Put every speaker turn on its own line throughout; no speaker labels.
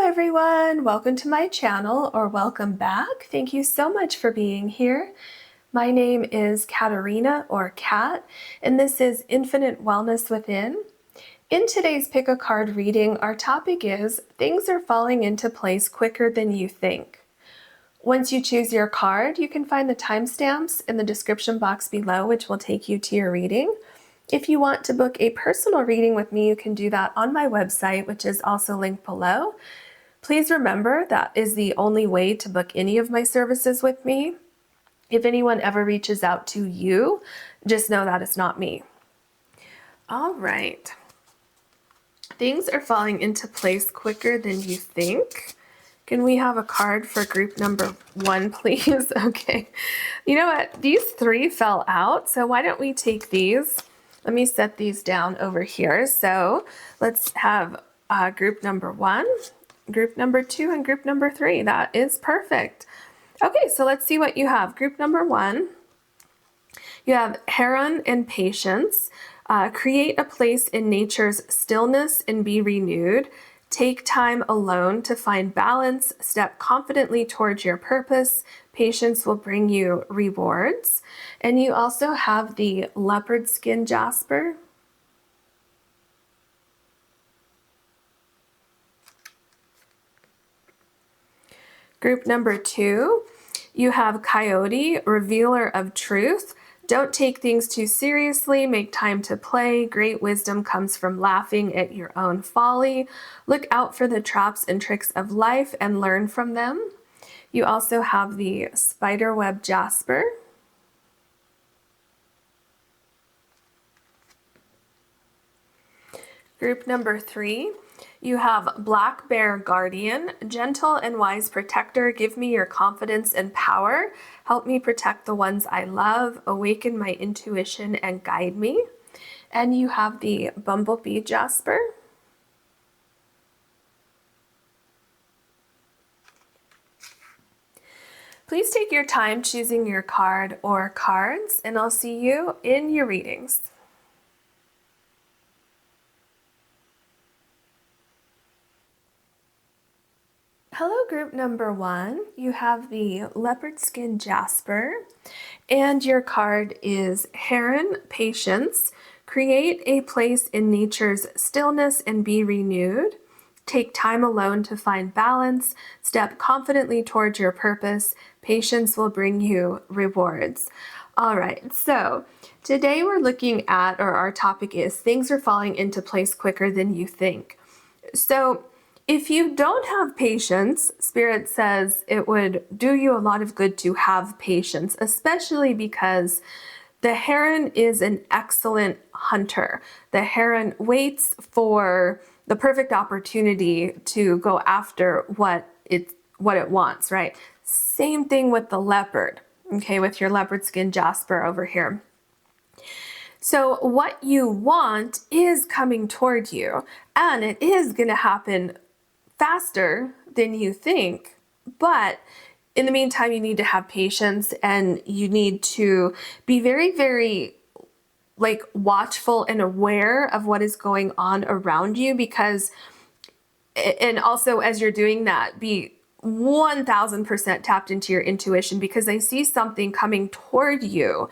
everyone, welcome to my channel, or welcome back. Thank you so much for being here. My name is Caterina, or Kat, and this is Infinite Wellness Within. In today's Pick a Card reading, our topic is things are falling into place quicker than you think. Once you choose your card, you can find the timestamps in the description box below, which will take you to your reading. If you want to book a personal reading with me, you can do that on my website, which is also linked below. Please remember that is the only way to book any of my services with me. If anyone ever reaches out to you, just know that it's not me. All right. Things are falling into place quicker than you think. Can we have a card for group number 1, please? Okay. You know what? These 3 fell out, so why don't we take these? Let me set these down over here. So let's have group number 1. Group number 2 and group number 3. That is perfect. Okay, so let's see what you have. Group number 1, you have Cheralyn and Patience. Create a place in nature's stillness and be renewed. Take time alone to find balance. Step confidently towards your purpose. Patience will bring you rewards. And you also have the leopard skin Jasper. Group number 2, you have Coyote, revealer of truth. Don't take things too seriously. Make time to play. Great wisdom comes from laughing at your own folly. Look out for the traps and tricks of life and learn from them. You also have the Spiderweb Jasper. Group number 3, you have Black Bear Guardian, gentle and wise protector. Give me your confidence and power. Help me protect the ones I love. Awaken my intuition and guide me. And you have the Bumblebee Jasper. Please take your time choosing your card or cards, and I'll see you in your readings. Hello, group number 1. You have the leopard skin Jasper, and your card is Cheralyn, Patience. Create a place in nature's stillness and be renewed. Take time alone to find balance. Step confidently towards your purpose. Patience will bring you rewards. All right, so today we're looking at, or our topic is, things are falling into place quicker than you think. So if you don't have patience, Spirit says it would do you a lot of good to have patience, especially because the heron is an excellent hunter. The heron waits for the perfect opportunity to go after what it wants, right? Same thing with the leopard, okay, with your leopard skin Jasper over here. So what you want is coming toward you, and it is going to happen faster than you think, but in the meantime, you need to have patience, and you need to be very, very watchful and aware of what is going on around you, because, and also as you're doing that, be 1000% tapped into your intuition, because I see something coming toward you.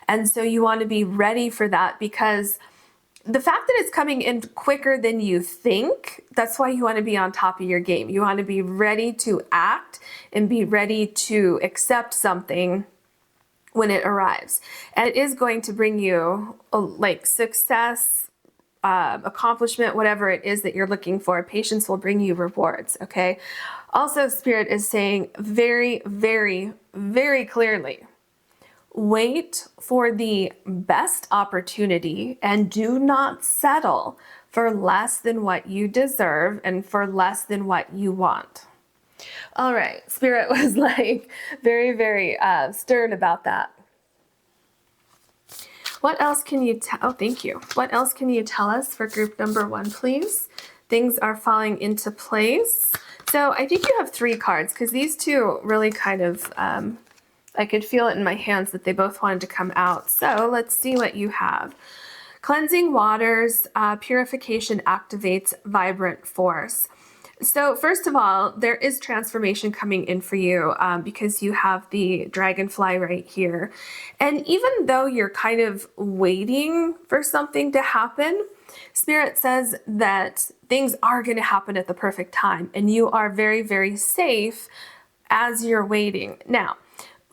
And so you want to be ready for that, because the fact that it's coming in quicker than you think, that's why you want to be on top of your game. You want to be ready to act and be ready to accept something when it arrives. And it is going to bring you success, accomplishment, whatever it is that you're looking for. Patience will bring you rewards, okay? Also, Spirit is saying very, very, very clearly, wait for the best opportunity and do not settle for less than what you deserve and for less than what you want. All right, Spirit was very, very stern about that. What else can you tell? Oh, thank you. What else can you tell us for group number 1, please? Things are falling into place. So I think you have 3 cards, because these 2 really kind of, I could feel it in my hands that they both wanted to come out. So let's see what you have. Cleansing waters, purification activates vibrant force. So first of all, there is transformation coming in for you because you have the dragonfly right here. And even though you're kind of waiting for something to happen, Spirit says that things are going to happen at the perfect time, and you are very, very safe as you're waiting. Now,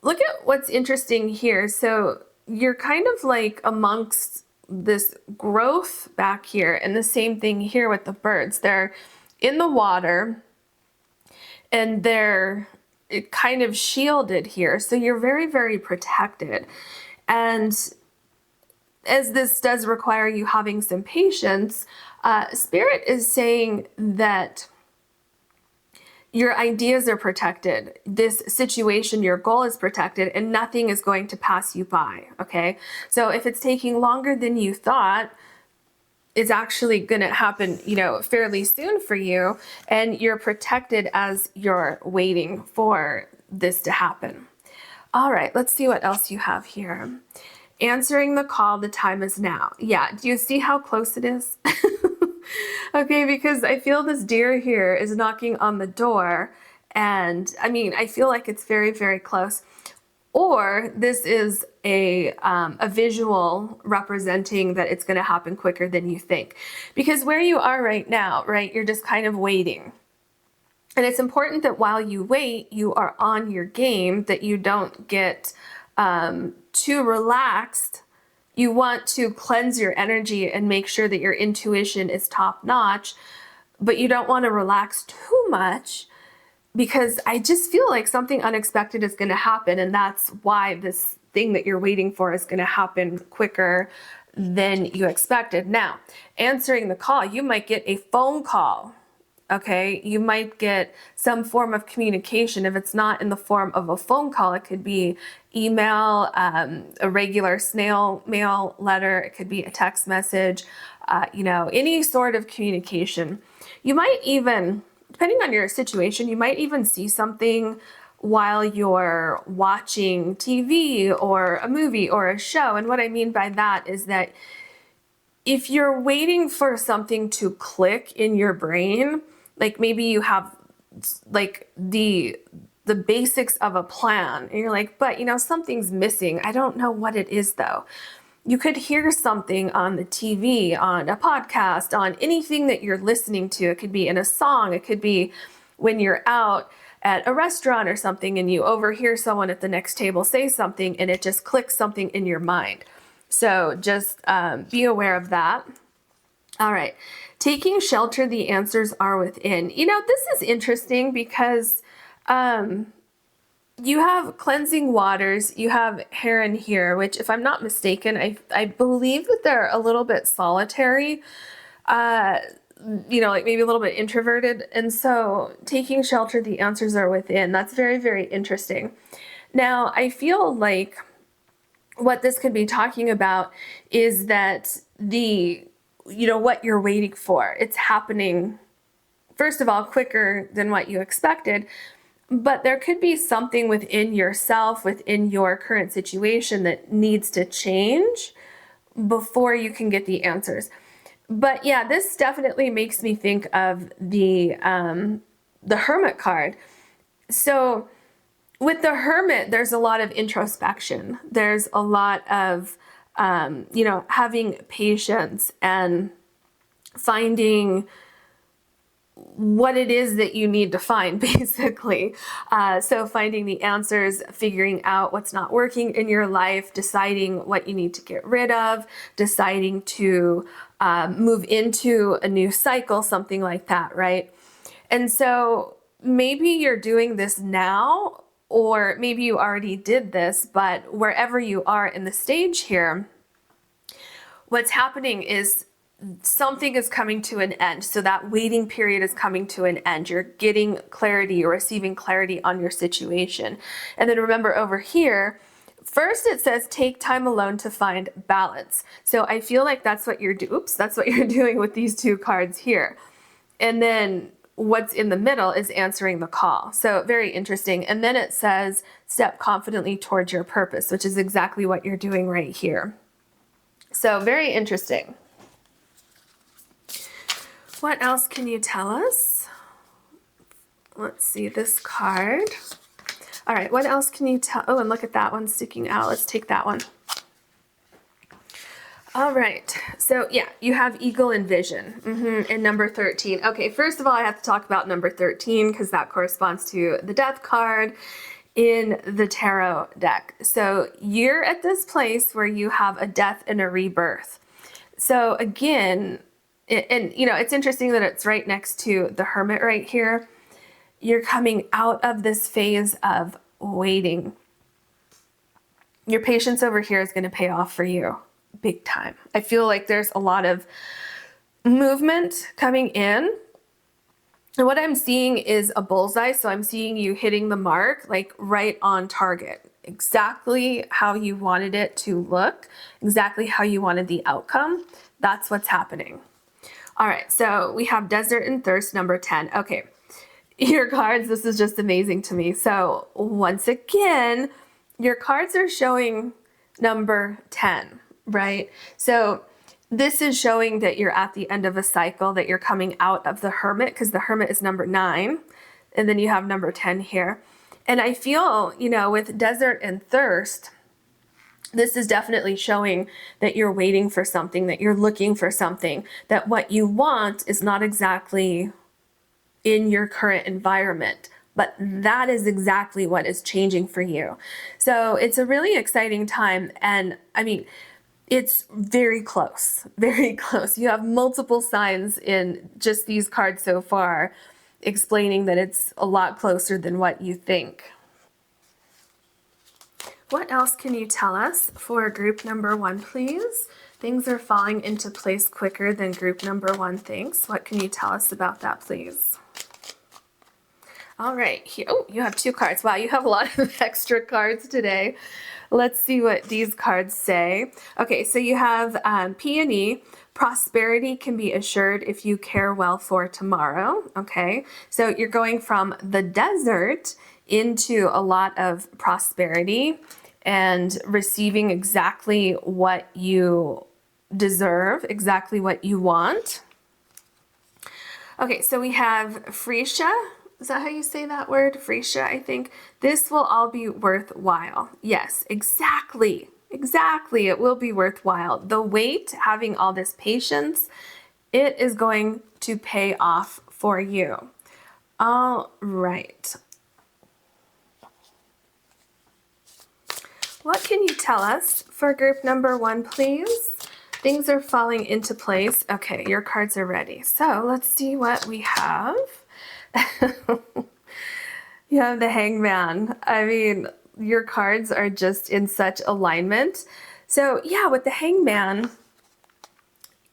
look at what's interesting here. So you're kind of like amongst this growth back here, and the same thing here with the birds. They're in the water and they're kind of shielded here. So you're very, very protected. And as this does require you having some patience, Spirit is saying that your ideas are protected. This situation, your goal is protected, and nothing is going to pass you by, okay? So if it's taking longer than you thought, it's actually going to happen, you know, fairly soon for you, and you're protected as you're waiting for this to happen. All right, let's see what else you have here. Answering the call, the time is now. Yeah, do you see how close it is? Okay, because I feel this deer here is knocking on the door, and I mean, I feel like it's very, very close. Or this is a visual representing that it's going to happen quicker than you think. Because where you are right now, right, you're just kind of waiting. And it's important that while you wait, you are on your game, that you don't get too relaxed. You want to cleanse your energy and make sure that your intuition is top notch, but you don't want to relax too much, because I just feel like something unexpected is going to happen, and that's why this thing that you're waiting for is going to happen quicker than you expected. Now, answering the call, you might get a phone call. Okay, you might get some form of communication. If it's not in the form of a phone call, it could be email, a regular snail mail letter, it could be a text message, you know, any sort of communication. You might even, depending on your situation, you might even see something while you're watching TV or a movie or a show. And what I mean by that is that if you're waiting for something to click in your brain, like maybe you have like the basics of a plan and you're like, but you know, something's missing. I don't know what it is though. You could hear something on the TV, on a podcast, on anything that you're listening to. It could be in a song. It could be when you're out at a restaurant or something and you overhear someone at the next table say something and it just clicks something in your mind. So just be aware of that. All right. Taking shelter, the answers are within. You know, this is interesting because you have cleansing waters, you have heron here, which if I'm not mistaken, I believe that they're a little bit solitary, you know, like maybe a little bit introverted. And so taking shelter, the answers are within. That's very, very interesting. Now, I feel like what this could be talking about is that you know, what you're waiting for, it's happening, first of all, quicker than what you expected, but there could be something within yourself, within your current situation that needs to change before you can get the answers. But yeah, this definitely makes me think of the Hermit card. So with the Hermit, there's a lot of introspection. There's a lot of, you know, having patience and finding what it is that you need to find, basically. So finding the answers, figuring out what's not working in your life, deciding what you need to get rid of, deciding to move into a new cycle, something like that, right? And so maybe you're doing this now, or maybe you already did this, but wherever you are in the stage here, what's happening is something is coming to an end. So that waiting period is coming to an end. You're getting clarity, you're receiving clarity on your situation. And then remember over here, first it says take time alone to find balance. So I feel like that's what you're that's what you're doing with these two cards here. And then what's in the middle is answering the call. So very interesting. And then it says step confidently towards your purpose, which is exactly what you're doing right here. So very interesting. What else can you tell us? let's see this card. All right, what else can you tell? Oh, and look at that one sticking out. Let's take that one. All right, so yeah, you have Eagle and Vision in number 13. Okay, first of all, I have to talk about number 13 because that corresponds to the Death card in the tarot deck. So you're at this place where you have a death and a rebirth. So again, and you know, it's interesting that it's right next to the Hermit right here. You're coming out of this phase of waiting. Your patience over here is going to pay off for you big time. I feel like there's a lot of movement coming in. And what I'm seeing is a bullseye. So I'm seeing you hitting the mark, like right on target. Exactly how you wanted it to look, exactly how you wanted the outcome. That's what's happening. All right, so we have Desert and Thirst, number 10. Okay, your cards, this is just amazing to me. So once again, your cards are showing number 10, right? So this is showing that you're at the end of a cycle, that you're coming out of the Hermit, because the Hermit is number 9, and then you have number 10 here. And I feel, you know, with Desert and Thirst, this is definitely showing that you're waiting for something, that you're looking for something, that what you want is not exactly in your current environment, but that is exactly what is changing for you. So it's a really exciting time. And I mean, it's very close, very close. You have multiple signs in just these cards so far explaining that it's a lot closer than what you think. What else can you tell us for group number 1, please? Things are falling into place quicker than group number 1 thinks. What can you tell us about that, please? All right, here, oh, you have 2 cards. Wow, you have a lot of extra cards today. Let's see what these cards say. Okay, so you have P&E. Prosperity can be assured if you care well for tomorrow. Okay, so you're going from the desert into a lot of prosperity and receiving exactly what you deserve, exactly what you want. Okay, so we have Freesia. Is that how you say that word? Freesia, I think. This will all be worthwhile. Yes, exactly. Exactly. It will be worthwhile. The wait, having all this patience, it is going to pay off for you. All right. What can you tell us for group number 1, please? Things are falling into place. Okay, your cards are ready. So let's see what we have. You have the Hangman. I mean, your cards are just in such alignment. So yeah, with the Hangman,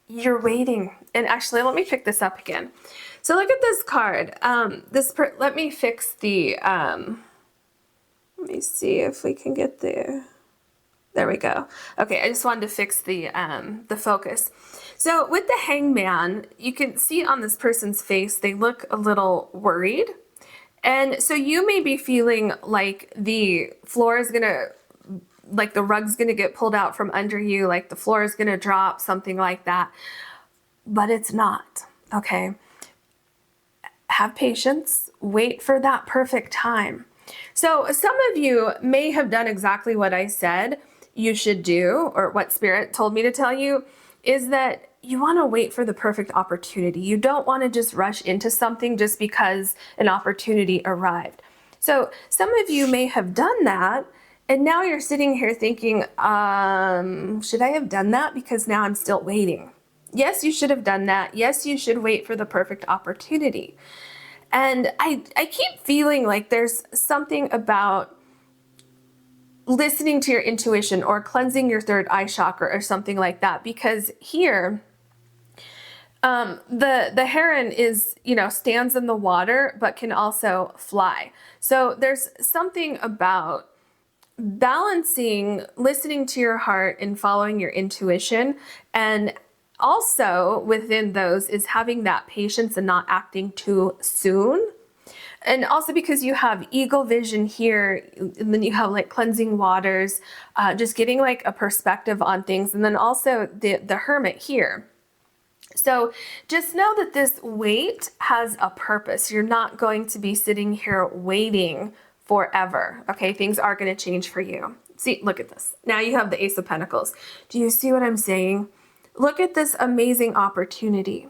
you're waiting. And actually, let me pick this up again. So look at this card. Let me fix the, let me see if we can get there. There we go. Okay, I just wanted to fix the focus. So with the Hangman, you can see on this person's face, they look a little worried. And so you may be feeling like the floor is gonna, like the rug's gonna get pulled out from under you, like the floor is gonna drop, something like that. But it's not, okay? Have patience, wait for that perfect time. So some of you may have done exactly what I said you should do, or what Spirit told me to tell you, is that you want to wait for the perfect opportunity. You don't want to just rush into something just because an opportunity arrived. So some of you may have done that, and now you're sitting here thinking, should I have done that? Because now I'm still waiting. Yes, you should have done that. Yes, you should wait for the perfect opportunity. And I keep feeling like there's something about listening to your intuition or cleansing your third eye chakra or something like that, because here the heron is, you know, stands in the water but can also fly. So there's something about balancing listening to your heart and following your intuition, and also within those is having that patience and not acting too soon. And also because you have eagle vision here, and then you have like cleansing waters, just getting like a perspective on things. And then also the hermit here. So just know that this wait has a purpose. You're not going to be sitting here waiting forever. Okay, things are going to change for you. See, look at this. Now you have the Ace of Pentacles. Do you see what I'm saying? Look at this amazing opportunity.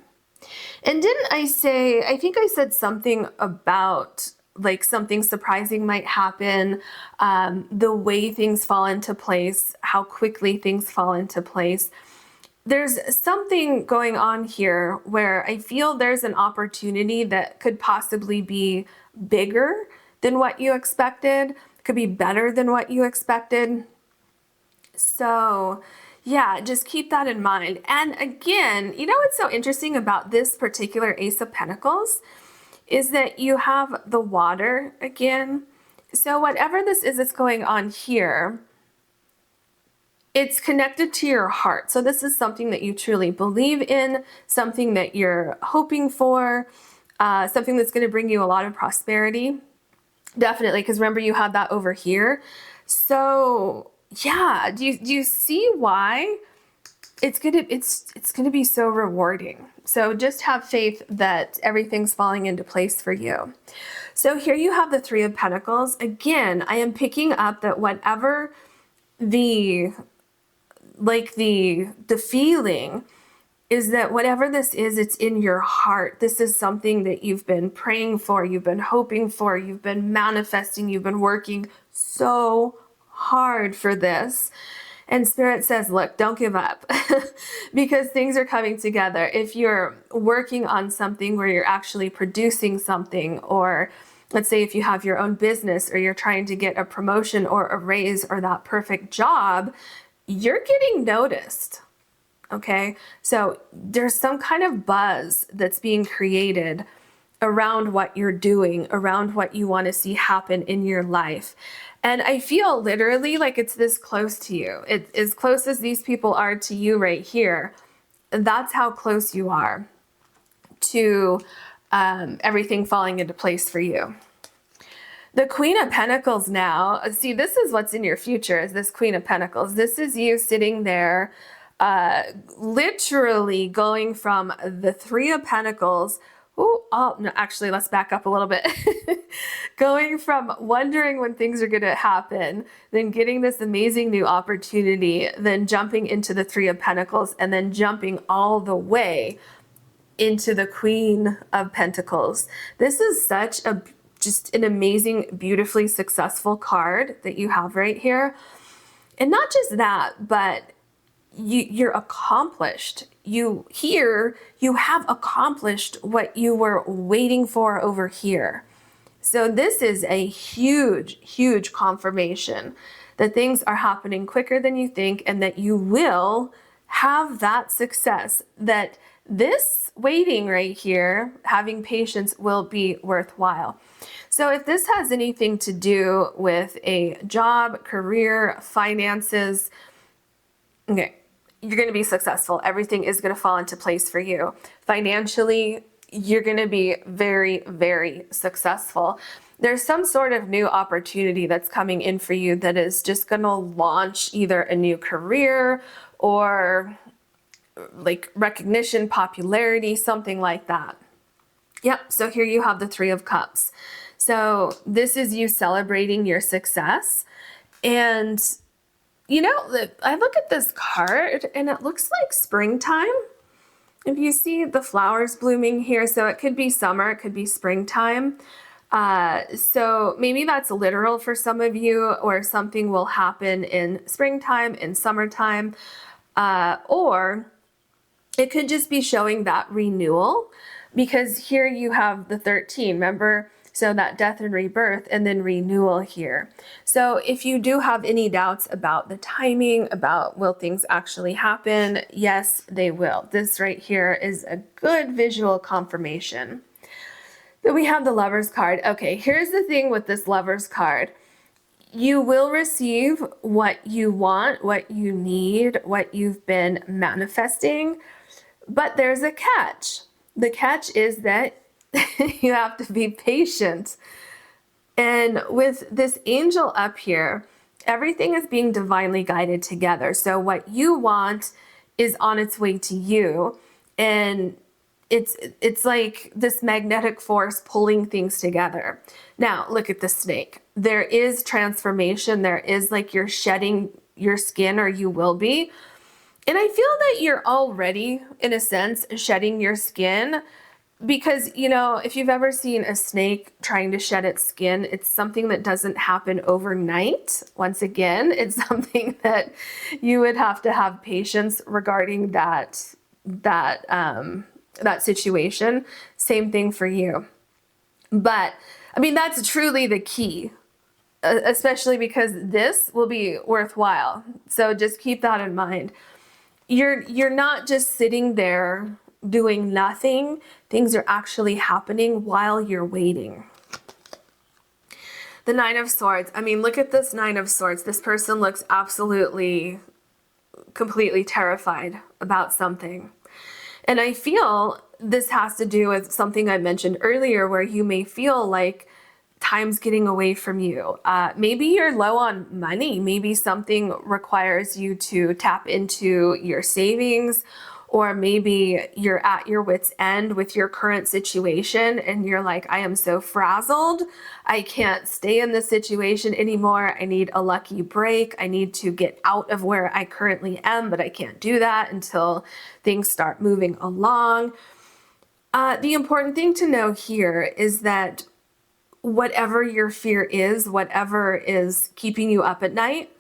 And didn't I say, I think I said something about like something surprising might happen, the way things fall into place, how quickly things fall into place. There's something going on here where I feel there's an opportunity that could possibly be bigger than what you expected, could be better than what you expected. So yeah, just keep that in mind. And again, you know what's so interesting about this particular Ace of Pentacles is that you have the water again. So whatever this is that's going on here, it's connected to your heart. So this is something that you truly believe in, something that you're hoping for, something that's going to bring you a lot of prosperity. Definitely, because remember you have that over here. So yeah, do you see why it's gonna be so rewarding? So just have faith that everything's falling into place for you. So here you have the Three of Pentacles. Again, I am picking up that whatever the feeling is, that whatever this is, it's in your heart. This is something that you've been praying for, you've been hoping for, you've been manifesting, you've been working so hard for this. And Spirit says, look, don't give up because things are coming together. If you're working on something where you're actually producing something, or let's say if you have your own business or you're trying to get a promotion or a raise or that perfect job, you're getting noticed. Okay, so there's some kind of buzz that's being created around what you're doing, around what you want to see happen in your life. And I feel literally like it's this close to you. It's as close as these people are to you right here. That's how close you are to everything falling into place for you. The Queen of Pentacles now, see, this is what's in your future, is this Queen of Pentacles. This is you sitting there, literally going from the Three of Pentacles. Oh, no, actually, let's back up a little bit. Going from wondering when things are going to happen, then getting this amazing new opportunity, then jumping into the Three of Pentacles, and then jumping all the way into the Queen of Pentacles. This is such just an amazing, beautifully successful card that you have right here. And not just that, but you're accomplished. You have accomplished what you were waiting for over here. So this is a huge, huge confirmation that things are happening quicker than you think, and that you will have that success, that this waiting right here, having patience, will be worthwhile. So if this has anything to do with a job, career, finances, okay, you're going to be successful. Everything is going to fall into place for you. Financially, you're going to be very, very successful. There's some sort of new opportunity that's coming in for you that is just going to launch either a new career or like recognition, popularity, something like that. Yep, so here you have the Three of Cups. So this is you celebrating your success. And you know, I look at this card and it looks like springtime. If you see the flowers blooming here, so it could be summer, it could be springtime. So maybe that's literal for some of you, or something will happen in springtime, in summertime, or it could just be showing that renewal, because here you have the 13, remember? So that death and rebirth, and then renewal here. So if you do have any doubts about the timing, about will things actually happen, yes, they will. This right here is a good visual confirmation. Then we have the Lover's card. Okay, here's the thing with this Lover's card. You will receive what you want, what you need, what you've been manifesting, but there's a catch. The catch is that you have to be patient. And with this angel up here, everything is being divinely guided together. So what you want is on its way to you. And it's like this magnetic force pulling things together. Now, look at the snake. There is transformation. There is like you're shedding your skin, or you will be. And I feel that you're already, in a sense, shedding your skin because, you know, if you've ever seen a snake trying to shed its skin, it's something that doesn't happen overnight. Once again, it's something that you would have to have patience regarding that situation. Same thing for you. But I mean, that's truly the key, especially because this will be worthwhile. So just keep that in mind. You're not just sitting there doing nothing. Things are actually happening while you're waiting. The Nine of Swords. I mean, look at this Nine of Swords. This person looks absolutely, completely terrified about something. And I feel this has to do with something I mentioned earlier, where you may feel like time's getting away from you. Maybe you're low on money. Maybe something requires you to tap into your savings, or maybe you're at your wit's end with your current situation and you're like, I am so frazzled. I can't stay in this situation anymore. I need a lucky break. I need to get out of where I currently am, but I can't do that until things start moving along. The important thing to know here is that whatever your fear is, whatever is keeping you up at night,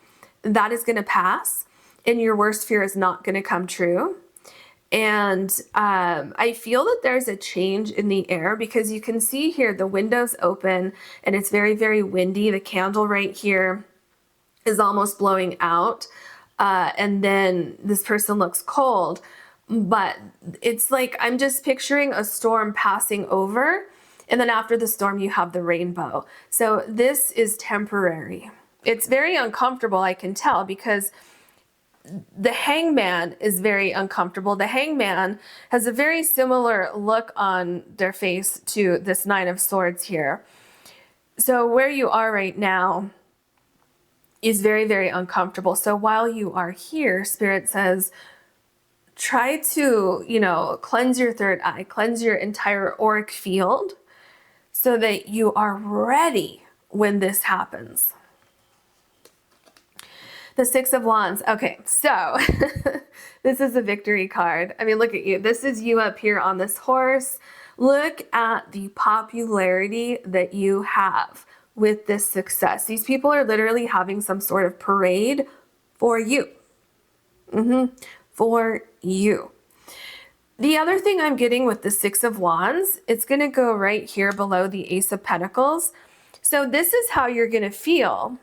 that is going to pass, and your worst fear is not going to come true. And I feel that there's a change in the air, because you can see here the window's open and it's very, very windy. The candle right here is almost blowing out. And then this person looks cold, but it's like, I'm just picturing a storm passing over. And then after the storm, you have the rainbow. So this is temporary. It's very uncomfortable, I can tell, because the Hangman is very uncomfortable. The Hangman has a very similar look on their face to this Nine of Swords here. So where you are right now is very, very uncomfortable. So while you are here, Spirit says, try to, you know, cleanse your third eye, cleanse your entire auric field, so that you are ready when this happens. The Six of Wands. Okay, so this is a victory card. I mean, look at you. This is you up here on this horse. Look at the popularity that you have with this success. These people are literally having some sort of parade for you. For you. The other thing I'm getting with the Six of Wands, it's going to go right here below the Ace of Pentacles. So this is how you're going to feel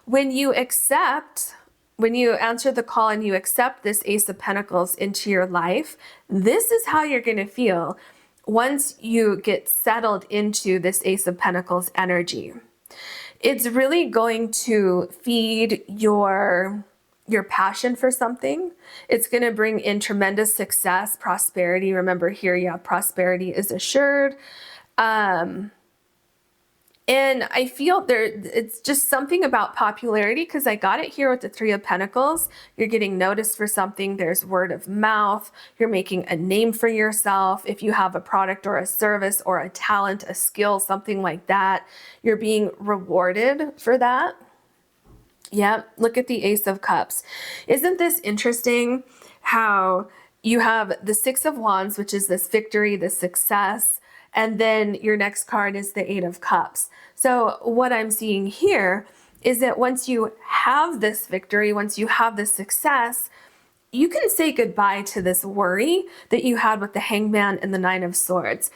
when you accept, when you answer the call and you accept this Ace of Pentacles into your life. This is how you're going to feel once you get settled into this Ace of Pentacles energy. It's really going to feed your passion for something. It's going to bring in tremendous success, prosperity. Remember here, yeah, prosperity is assured. And I feel it's just something about popularity, because I got it here with the Three of Pentacles. You're getting noticed for something. There's word of mouth. You're making a name for yourself. If you have a product or a service or a talent, a skill, something like that, you're being rewarded for that. Yeah, look at the Ace of Cups. Isn't this interesting how you have the Six of Wands, which is this victory, this success, and then your next card is the Eight of Cups. So what I'm seeing here is that once you have this victory, once you have this success, you can say goodbye to this worry that you had with the Hangman and the Nine of Swords.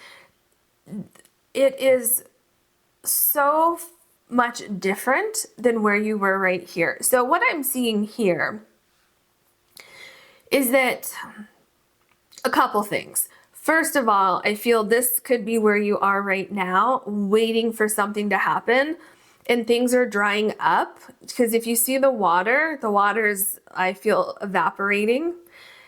It is so much different than where you were right here. So what I'm seeing here is that a couple things. First of all, I feel this could be where you are right now, waiting for something to happen, and things are drying up. Because if you see the water is, I feel, evaporating.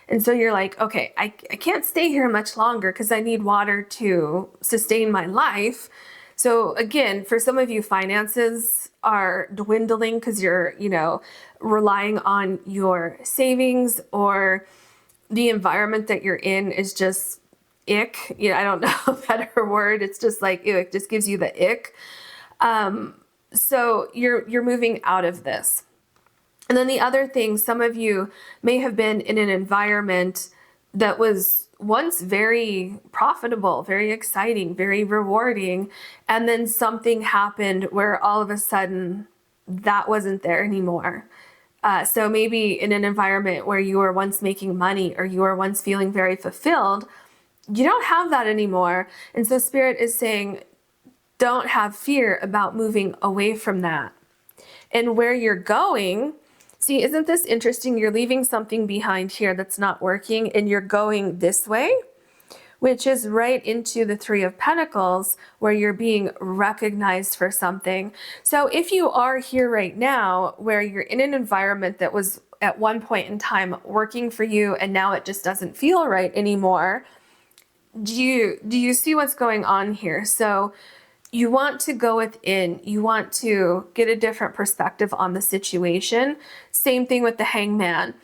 And so you're like, okay, I can't stay here much longer because I need water to sustain my life. So again, for some of you, finances are dwindling because you're, you know, relying on your savings, or the environment that you're in is just ick. You know, I don't know a better word. It's just like, ew, it just gives you the ick. So you're moving out of this. And then the other thing, some of you may have been in an environment that was once very profitable, very exciting, very rewarding, and then something happened where all of a sudden that wasn't there anymore. So maybe in an environment where you were once making money or you were once feeling very fulfilled, you don't have that anymore. And so Spirit is saying, don't have fear about moving away from that. And where you're going, see, isn't this interesting? You're leaving something behind here that's not working and you're going this way, which is right into the Three of Pentacles where you're being recognized for something. So if you are here right now where you're in an environment that was at one point in time working for you and now it just doesn't feel right anymore, do you see what's going on here? So you want to go within, you want to get a different perspective on the situation. Same thing with the Hangman.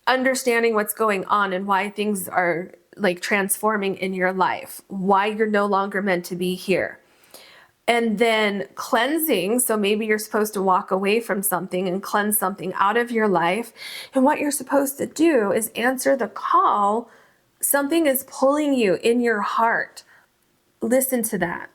Understanding what's going on and why things are like transforming in your life, why you're no longer meant to be here. And then cleansing, so maybe you're supposed to walk away from something and cleanse something out of your life. And what you're supposed to do is answer the call. Something is pulling you in your heart. Listen to that.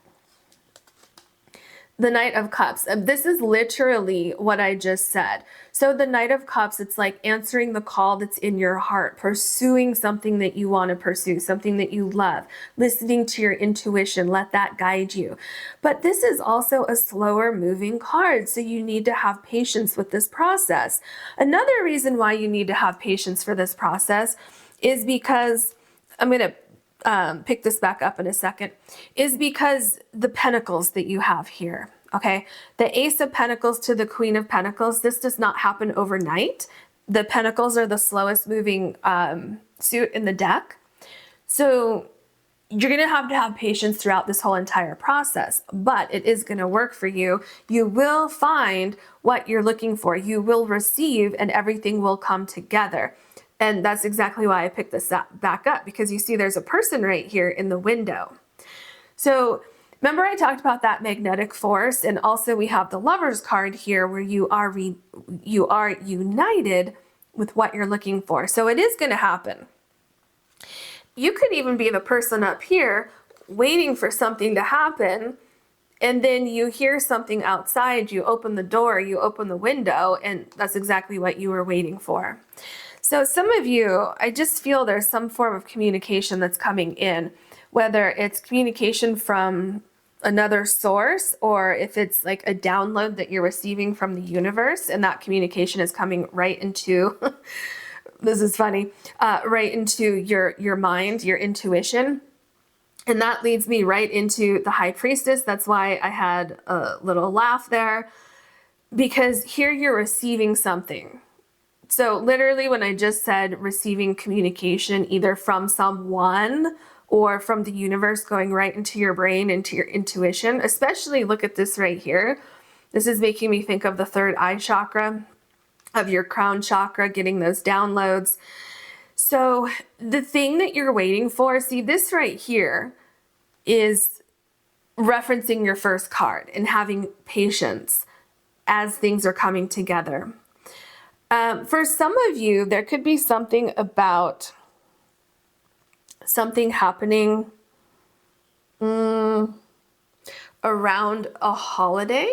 The Knight of Cups. This is literally what I just said. So the Knight of Cups, it's like answering the call that's in your heart, pursuing something that you want to pursue, something that you love, listening to your intuition, let that guide you. But this is also a slower moving card, so you need to have patience with this process. Another reason why you need to have patience for this process is because, I'm going to pick this back up in a second, is because the pentacles that you have here, okay? The Ace of Pentacles to the Queen of Pentacles, this does not happen overnight. The pentacles are the slowest moving suit in the deck. So you're going to have patience throughout this whole entire process, but it is going to work for you. You will find what you're looking for. You will receive and everything will come together. And that's exactly why I picked this back up, because you see there's a person right here in the window. So remember I talked about that magnetic force, and also we have the Lover's card here where you are united with what you're looking for. So it is going to happen. You could even be the person up here waiting for something to happen, and then you hear something outside, you open the door, you open the window, and that's exactly what you were waiting for. So some of you, I just feel there's some form of communication that's coming in, whether it's communication from another source or if it's like a download that you're receiving from the universe, and that communication is coming right into, this is funny, right into your mind, your intuition. And that leads me right into the High Priestess. That's why I had a little laugh there, because here you're receiving something. So literally when I just said receiving communication either from someone or from the universe going right into your brain, into your intuition, especially look at this right here. This is making me think of the third eye chakra, of your crown chakra, getting those downloads. So the thing that you're waiting for, see this right here is referencing your first card and having patience as things are coming together. For some of you, there could be something about something happening around a holiday,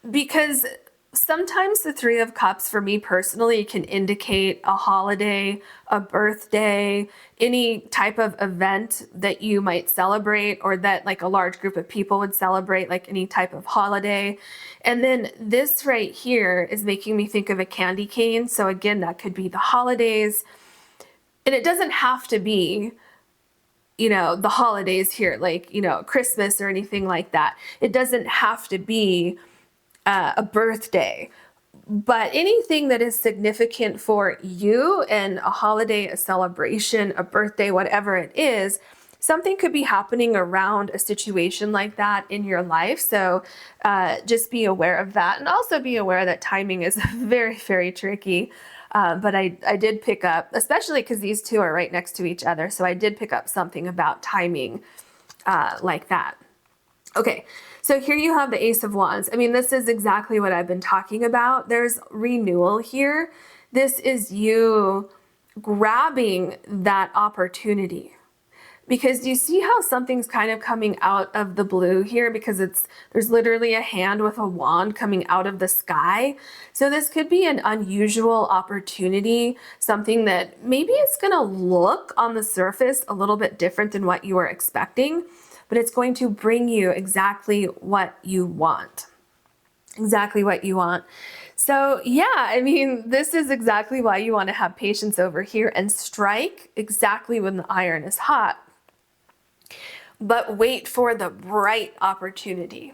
because sometimes the Three of Cups for me personally can indicate a holiday, a birthday, any type of event that you might celebrate or that like a large group of people would celebrate, like any type of holiday. And then this right here is making me think of a candy cane. So again, that could be the holidays. And it doesn't have to be, you know, the holidays here, like, you know, Christmas or anything like that. It doesn't have to be a birthday, but anything that is significant for you, and a holiday, a celebration, a birthday, whatever it is, something could be happening around a situation like that in your life. So just be aware of that, and also be aware that timing is very, very tricky. But I did pick up, especially because these two are right next to each other, so I did pick up something about timing like that. Okay, so here you have the Ace of Wands. I mean, this is exactly what I've been talking about. There's renewal here. This is you grabbing that opportunity. Because do you see how something's kind of coming out of the blue here? Because there's literally a hand with a wand coming out of the sky. So this could be an unusual opportunity, something that maybe it's gonna look on the surface a little bit different than what you were expecting, but it's going to bring you exactly what you want. Exactly what you want. So yeah, I mean, this is exactly why you want to have patience over here and strike exactly when the iron is hot. But wait for the right opportunity.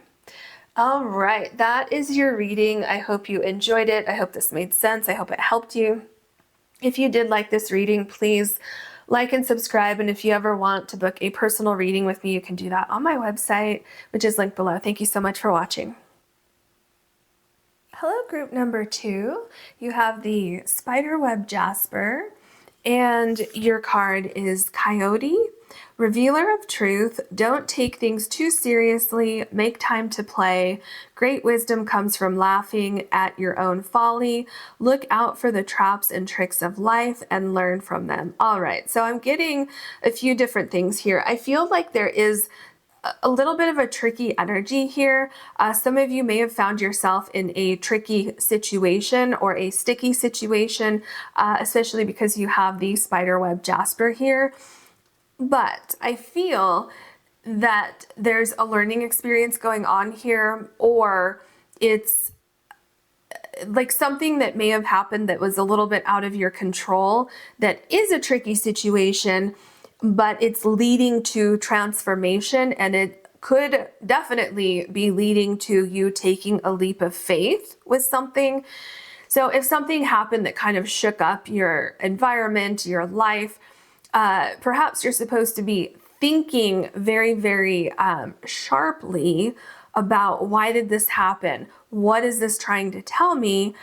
All right, that is your reading. I hope you enjoyed it. I hope this made sense. I hope it helped you. If you did like this reading, please like and subscribe. And if you ever want to book a personal reading with me, you can do that on my website, which is linked below. Thank you so much for watching. Hello, group number 2. You have the Spiderweb Jasper, and your card is Coyote, Revealer of Truth. Don't take things too seriously. Make time to play. Great wisdom comes from laughing at your own folly. Look out for the traps and tricks of life and learn from them. All right, so I'm getting a few different things here. I feel like there is a little bit of a tricky energy here. Some of you may have found yourself in a tricky situation or a sticky situation, especially because you have the Spiderweb Jasper here. But I feel that there's a learning experience going on here, or it's like something that may have happened that was a little bit out of your control, that is a tricky situation, but it's leading to transformation, and it could definitely be leading to you taking a leap of faith with something. So if something happened that kind of shook up your environment, your life, perhaps you're supposed to be thinking very, very sharply about, why did this happen? What is this trying to tell me?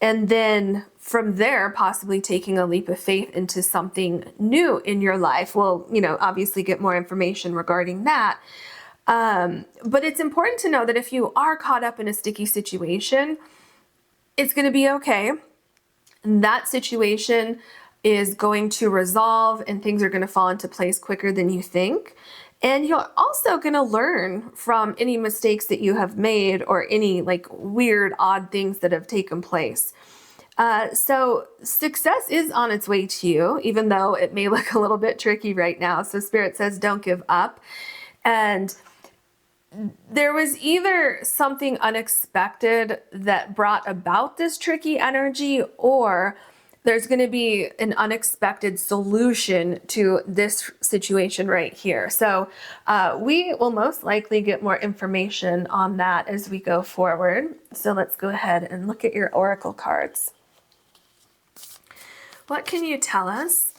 And then from there, possibly taking a leap of faith into something new in your life. We'll, obviously get more information regarding that. But it's important to know that if you are caught up in a sticky situation, it's going to be okay. That situation is going to resolve and things are going to fall into place quicker than you think. And you're also going to learn from any mistakes that you have made or any like weird, odd things that have taken place. So success is on its way to you, even though it may look a little bit tricky right now. So Spirit says, don't give up. And there was either something unexpected that brought about this tricky energy, or there's going to be an unexpected solution to this situation right here. So we will most likely get more information on that as we go forward. So let's go ahead and look at your oracle cards. What can you tell us?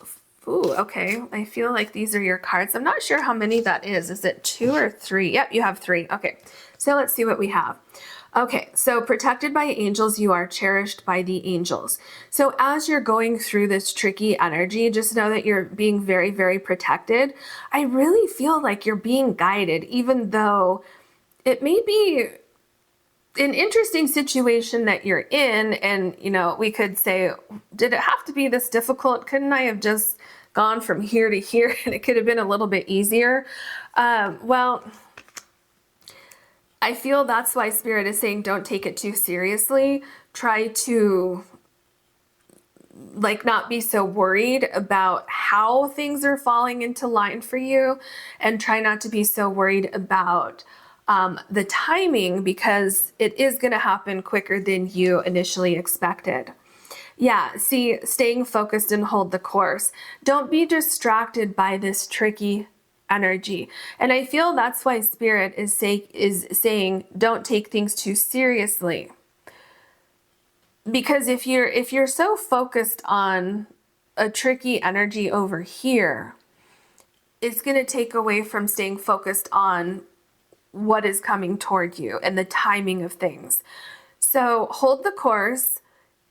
Ooh, okay. I feel like these are your cards. I'm not sure how many that is. Is it 2 or 3? Yep, you have 3. Okay, so let's see what we have. Okay, so protected by angels, you are cherished by the angels. So as you're going through this tricky energy, just know that you're being very, very protected. I really feel like you're being guided, even though it may be an interesting situation that you're in. And, we could say, did it have to be this difficult? Couldn't I have just gone from here to here and it could have been a little bit easier? Well, I feel that's why Spirit is saying don't take it too seriously. Try to not be so worried about how things are falling into line for you, and try not to be so worried about the timing, because it is going to happen quicker than you initially expected. Yeah, see, staying focused and hold the course. Don't be distracted by this tricky energy. And I feel that's why Spirit is saying don't take things too seriously. Because if you're so focused on a tricky energy over here, it's going to take away from staying focused on what is coming toward you and the timing of things. So hold the course,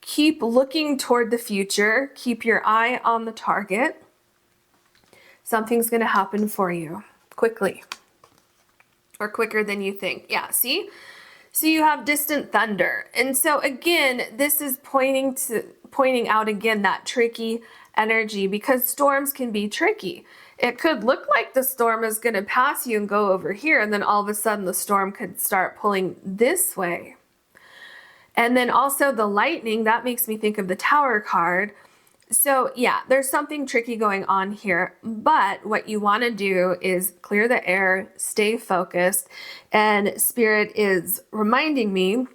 keep looking toward the future. Keep your eye on the target. Something's going to happen for you quickly, or quicker than you think. Yeah, see? So you have distant thunder. And so again, this is pointing out again that tricky energy, because storms can be tricky. It could look like the storm is going to pass you and go over here, and then all of a sudden the storm could start pulling this way. And then also the lightning, that makes me think of the Tower card. So yeah, there's something tricky going on here, but what you want to do is clear the air, stay focused, and Spirit is reminding me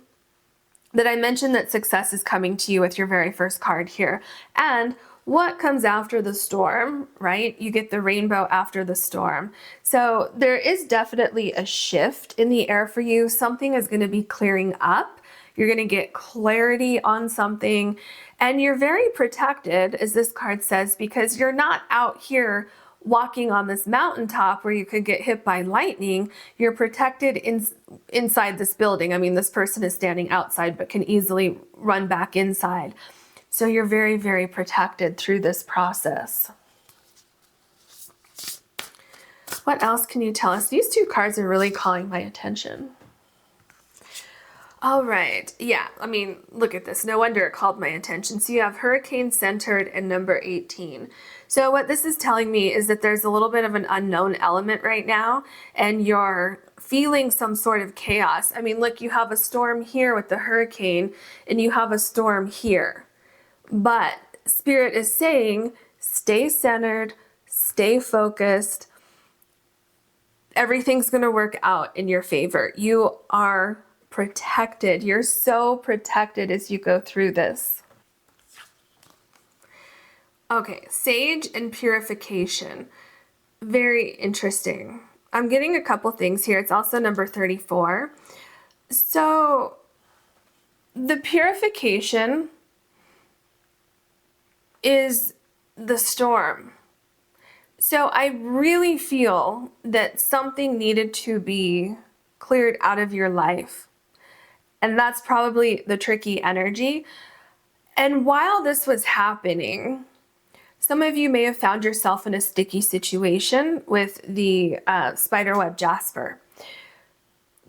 that I mentioned that success is coming to you with your very first card here. And what comes after the storm, right? You get the rainbow after the storm. So there is definitely a shift in the air for you. Something is going to be clearing up. You're going to get clarity on something, and you're very protected, as this card says, because you're not out here walking on this mountaintop where you could get hit by lightning. You're protected inside this building. I mean, this person is standing outside but can easily run back inside. So you're very, very protected through this process. What else can you tell us? These two cards are really calling my attention. All right, yeah, I mean, look at this. No wonder it called my attention. So you have Hurricane centered and number 18. So what this is telling me is that there's a little bit of an unknown element right now, and you're feeling some sort of chaos. I mean, look, you have a storm here with the hurricane, and you have a storm here. But Spirit is saying, stay centered, stay focused. Everything's going to work out in your favor. You are protected. You're so protected as you go through this. Okay, sage and purification. Very interesting. I'm getting a couple things here. It's also number 34. So the purification is the storm. So I really feel that something needed to be cleared out of your life. And that's probably the tricky energy. And while this was happening, some of you may have found yourself in a sticky situation with the Spiderweb Jasper.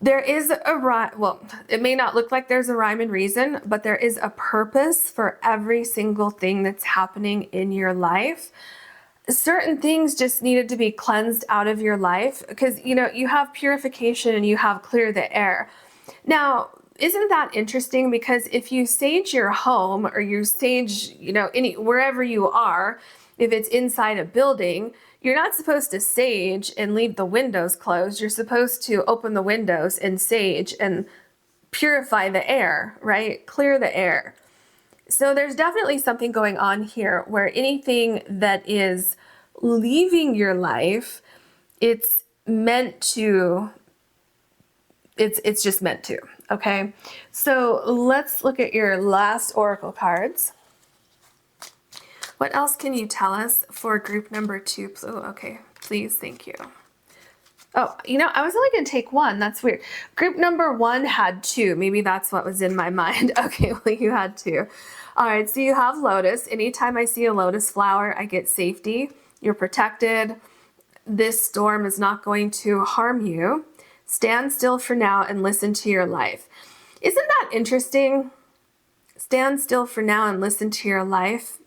There is a rhyme, well, it may not look like there's a rhyme and reason, but there is a purpose for every single thing that's happening in your life. Certain things just needed to be cleansed out of your life because, you know, you have purification and you have clear the air. Now, isn't that interesting? Because if you sage your home or you sage, you know, wherever you are, if it's inside a building, you're not supposed to sage and leave the windows closed. You're supposed to open the windows and sage and purify the air, right? Clear the air. So there's definitely something going on here where anything that is leaving your life, it's meant to, it's just meant to, okay? So let's look at your last oracle cards. What else can you tell us for group number 2? Oh, okay, please, thank you. Oh, you know, I was only going to take 1. That's weird. Group number 1 had 2. Maybe that's what was in my mind. Okay, well, you had 2. All right, so you have lotus. Anytime I see a lotus flower, I get safety. You're protected. This storm is not going to harm you. Stand still for now and listen to your life. Isn't that interesting? Stand still for now and listen to your life.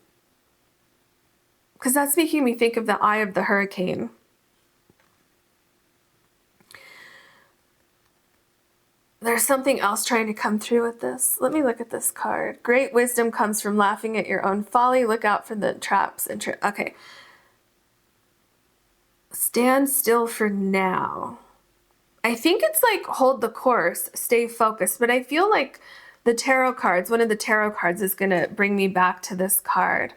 Because that's making me think of the eye of the hurricane. There's something else trying to come through with this. Let me look at this card. Great wisdom comes from laughing at your own folly. Look out for the traps and okay. Stand still for now. I think it's like hold the course, stay focused, but I feel like the tarot cards, one of the tarot cards is going to bring me back to this card.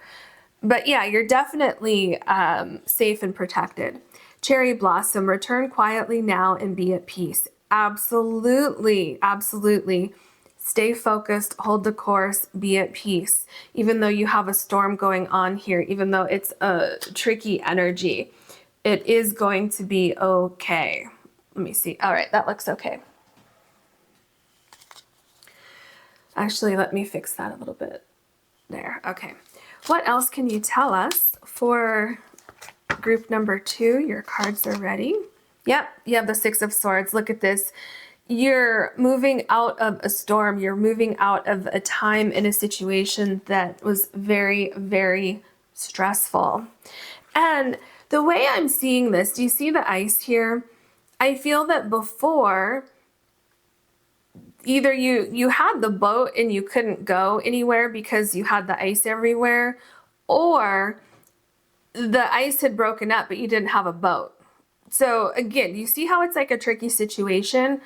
But yeah, you're definitely safe and protected. Cherry blossom, return quietly now and be at peace. Absolutely, absolutely. Stay focused, hold the course, be at peace. Even though you have a storm going on here, even though it's a tricky energy, it is going to be okay. Let me see. All right, that looks okay. Actually, let me fix that a little bit. There, okay. What else can you tell us for group number 2? Your cards are ready. Yep, you have the 6 of Swords. Look at this. You're moving out of a storm. You're moving out of a time in a situation that was very, very stressful. And the way I'm seeing this, do you see the ice here? I feel that before, either you had the boat and you couldn't go anywhere because you had the ice everywhere, or the ice had broken up but you didn't have a boat. So again, you see how it's like a tricky situation,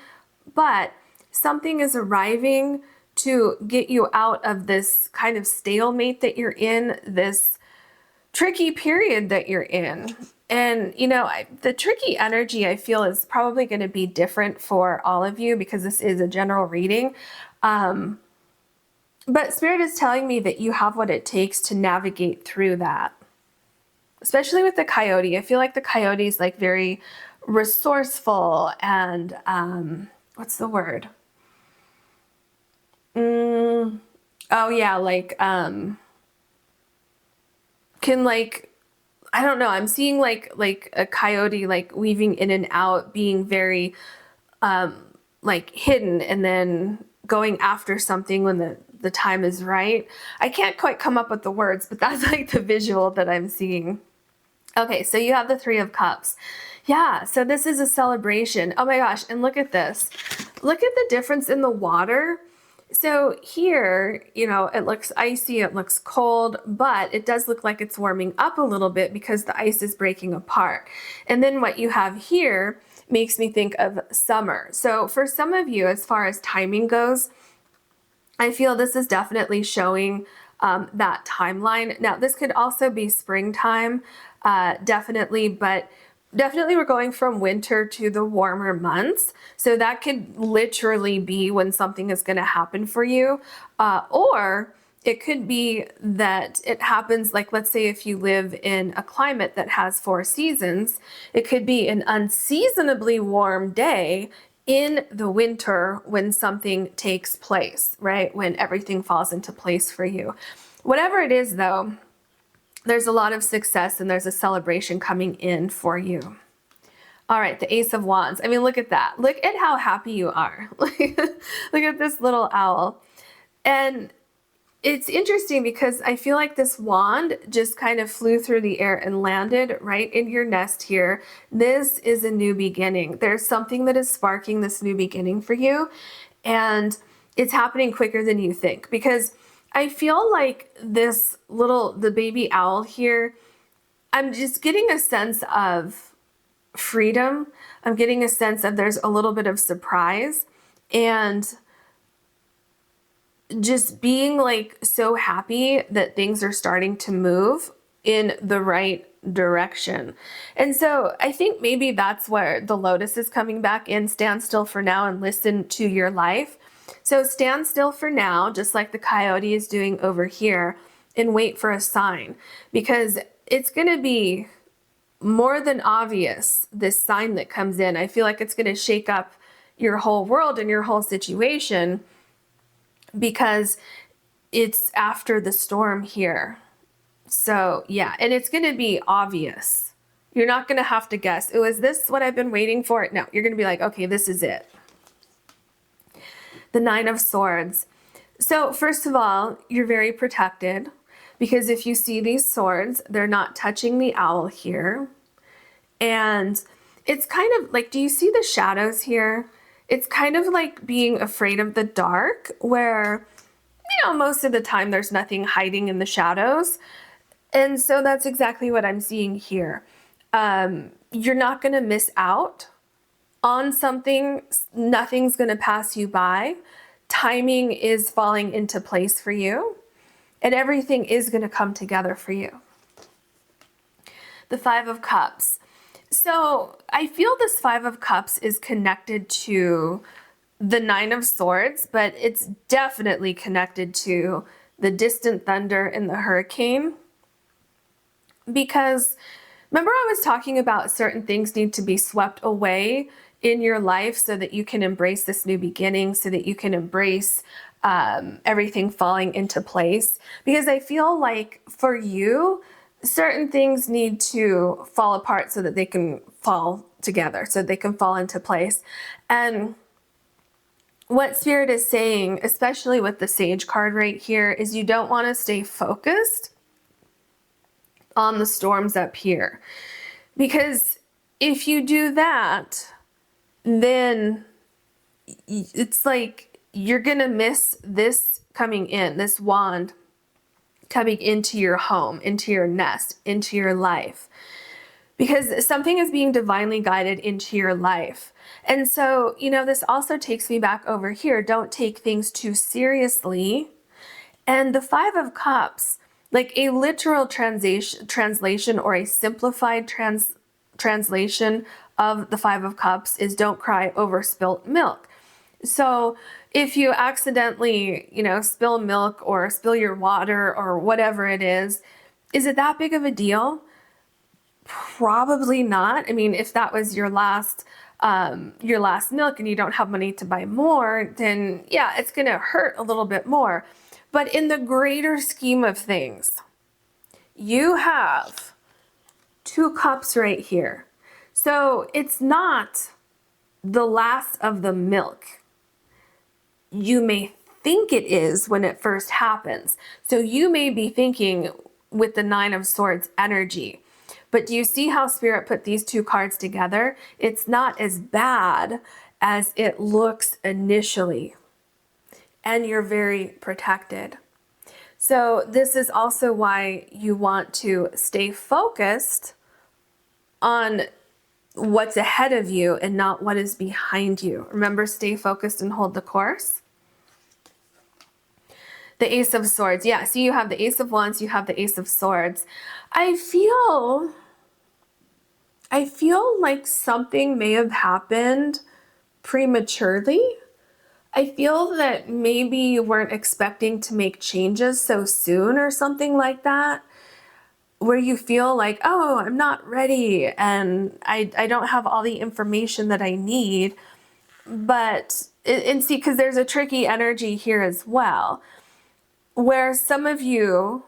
but something is arriving to get you out of this kind of stalemate that you're in, this tricky period that you're in. And, you know, the tricky energy I feel is probably going to be different for all of you because this is a general reading. But Spirit is telling me that you have what it takes to navigate through that. Especially with the coyote. I feel like the coyote is like very resourceful and, what's the word? Oh yeah, like, can like, I don't know, I'm seeing like a coyote like weaving in and out, being very like hidden and then going after something when the time is right. I can't quite come up with the words, but that's like the visual that I'm seeing. Okay, so you have the 3 of Cups. Yeah, so this is a celebration. Oh my gosh, and look at this. Look at the difference in the water. So here, you know, it looks icy, it looks cold, but it does look like it's warming up a little bit because the ice is breaking apart. And then what you have here makes me think of summer. So for some of you, as far as timing goes, I feel this is definitely showing that timeline. Now, this could also be springtime, definitely, but definitely we're going from winter to the warmer months. So that could literally be when something is going to happen for you. Or it could be that it happens, like, let's say if you live in a climate that has 4 seasons, it could be an unseasonably warm day in the winter when something takes place, right? When everything falls into place for you. Whatever it is though, there's a lot of success and there's a celebration coming in for you. All right, the Ace of Wands. I mean, look at that. Look at how happy you are. Look at this little owl. And it's interesting because I feel like this wand just kind of flew through the air and landed right in your nest here. This is a new beginning. There's something that is sparking this new beginning for you. And it's happening quicker than you think, because I feel like the baby owl here, I'm just getting a sense of freedom. I'm getting a sense of there's a little bit of surprise and just being like so happy that things are starting to move in the right direction. And so I think maybe that's where the Lotus is coming back in. Stand still for now and listen to your life. So stand still for now, just like the coyote is doing over here, and wait for a sign, because it's going to be more than obvious, this sign that comes in. I feel like it's going to shake up your whole world and your whole situation, because it's after the storm here. So yeah, and it's going to be obvious. You're not going to have to guess, oh, is this what I've been waiting for? No, you're going to be like, okay, this is it. The 9 of Swords. So first of all, you're very protected, because if you see these swords, they're not touching the owl here. And it's kind of like, do you see the shadows here? It's kind of like being afraid of the dark, where, you know, most of the time there's nothing hiding in the shadows. And so that's exactly what I'm seeing here. You're not going to miss out on something. Nothing's going to pass you by. Timing is falling into place for you, and everything is going to come together for you. The 5 of Cups. So I feel this 5 of Cups is connected to the 9 of Swords, but it's definitely connected to the distant thunder and the hurricane. Because remember, I was talking about certain things need to be swept away in your life so that you can embrace this new beginning, so that you can embrace everything falling into place. Because I feel like for you, certain things need to fall apart so that they can fall together, so they can fall into place. And what Spirit is saying, especially with the Sage card right here, is you don't want to stay focused on the storms up here. Because if you do that, then it's like you're going to miss this coming in, this wand coming into your home, into your nest, into your life. Because something is being divinely guided into your life. And so, you know, this also takes me back over here. Don't take things too seriously. And the Five of Cups, like a literal translation or a simplified translation of the Five of Cups is don't cry over spilt milk. So if you accidentally, you know, spill milk or spill your water or whatever it is it that big of a deal? Probably not. I mean, if that was your last milk and you don't have money to buy more, then yeah, it's going to hurt a little bit more. But in the greater scheme of things, you have 2 cups right here. So it's not the last of the milk. You may think it is when it first happens. So you may be thinking with the Nine of Swords energy. But do you see how Spirit put these 2 cards together? It's not as bad as it looks initially. And you're very protected. So this is also why you want to stay focused on what's ahead of you and not what is behind you. Remember, stay focused and hold the course. The Ace of Swords. Yeah, see, you have the Ace of Wands, you have the Ace of Swords. I feel like something may have happened prematurely. I feel that maybe you weren't expecting to make changes so soon or something like that, where you feel like, oh, I'm not ready and I don't have all the information that I need. But, and see, because there's a tricky energy here as well, where some of you,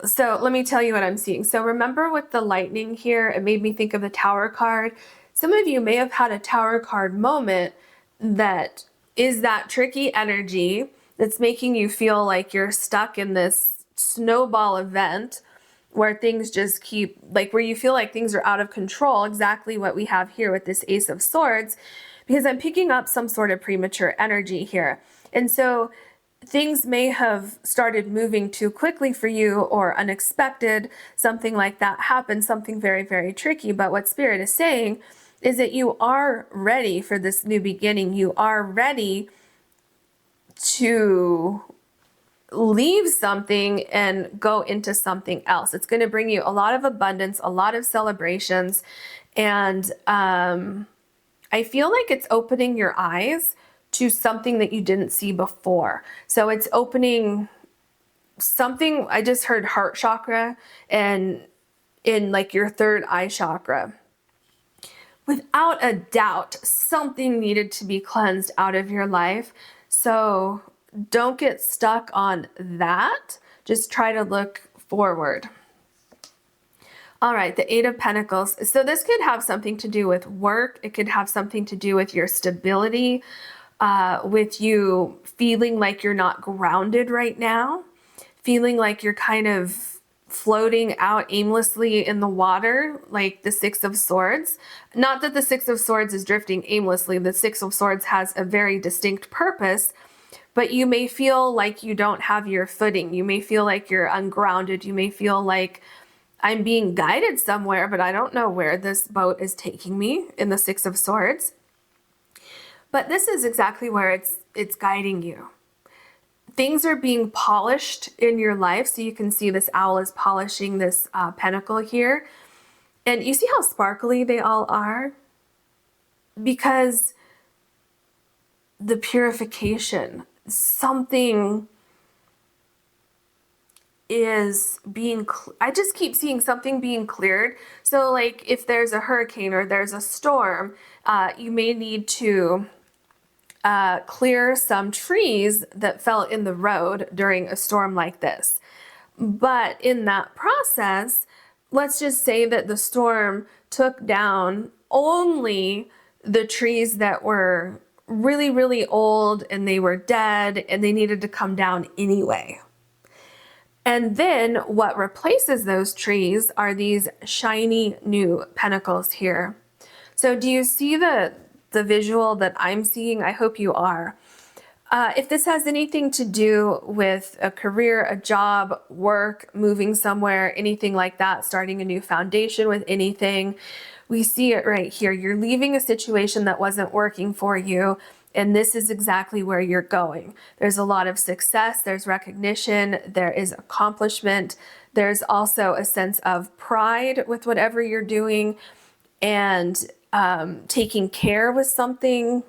so let me tell you what I'm seeing. So remember with the lightning here, it made me think of the Tower card. Some of you may have had a Tower card moment that is that tricky energy that's making you feel like you're stuck in this snowball event where things just keep, like where you feel like things are out of control, exactly what we have here with this Ace of Swords, because I'm picking up some sort of premature energy here. And so things may have started moving too quickly for you or unexpected, something like that happened, something very, very tricky. But what Spirit is saying is that you are ready for this new beginning. You are ready to leave something and go into something else. It's going to bring you a lot of abundance, a lot of celebrations. And I feel like it's opening your eyes to something that you didn't see before. So it's opening something. I just heard heart chakra and in like your third eye chakra. Without a doubt, something needed to be cleansed out of your life. So don't get stuck on that. Just try to look forward. All right, the Eight of Pentacles. So this could have something to do with work. It could have something to do with your stability, with you feeling like you're not grounded right now, feeling like you're kind of floating out aimlessly in the water, like the Six of Swords. Not that the Six of Swords is drifting aimlessly. The Six of Swords has a very distinct purpose, but you may feel like you don't have your footing. You may feel like you're ungrounded. You may feel like I'm being guided somewhere, but I don't know where this boat is taking me in the Six of Swords. But this is exactly where it's guiding you. Things are being polished in your life. So you can see this owl is polishing this pentacle here. And you see how sparkly they all are? Because the purification, something is being, I just keep seeing something being cleared. So like if there's a hurricane or there's a storm, you may need to clear some trees that fell in the road during a storm like this. But in that process, let's just say that the storm took down only the trees that were really, really old and they were dead and they needed to come down anyway. And then what replaces those trees are these shiny new pinnacles here. So do you see the visual that I'm seeing? I hope you are. If this has anything to do with a career, a job, work, moving somewhere, anything like that, starting a new foundation with anything, we see it right here. You're leaving a situation that wasn't working for you, and this is exactly where you're going. There's a lot of success, there's recognition, there is accomplishment, there's also a sense of pride with whatever you're doing, and taking care with something.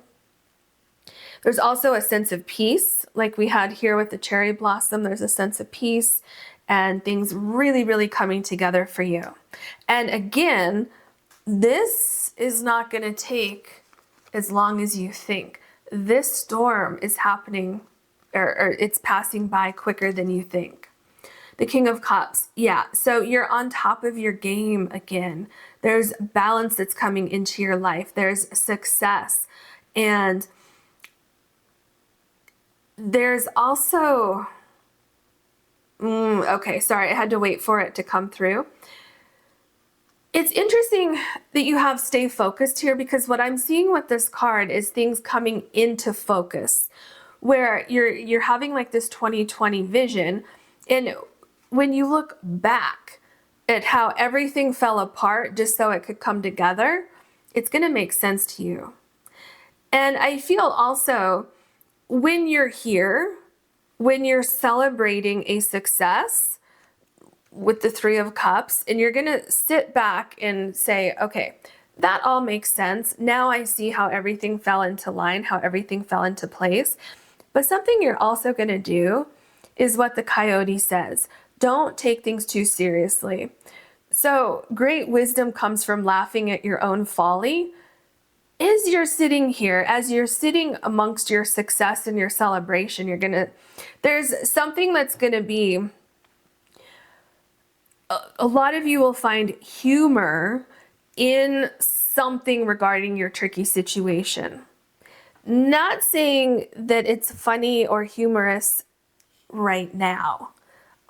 There's also a sense of peace, like we had here with the cherry blossom. There's a sense of peace and things really, really coming together for you. And again, this is not going to take as long as you think. This storm is happening, or it's passing by quicker than you think. The King of Cups, yeah, so you're on top of your game again. There's balance that's coming into your life. There's success. And there's also, okay, sorry, I had to wait for it to come through. It's interesting that you have stay focused here, because what I'm seeing with this card is things coming into focus, where you're having like this 2020 vision. And when you look back at how everything fell apart just so it could come together, it's going to make sense to you. And I feel also, when you're here, when you're celebrating a success with the Three of Cups, and you're going to sit back and say, okay, that all makes sense. Now I see how everything fell into line, how everything fell into place. But something you're also going to do is what the coyote says. Don't take things too seriously. So great wisdom comes from laughing at your own folly. As you're sitting here, as you're sitting amongst your success and your celebration, there's something that's gonna be, a lot of you will find humor in something regarding your tricky situation. Not saying that it's funny or humorous right now,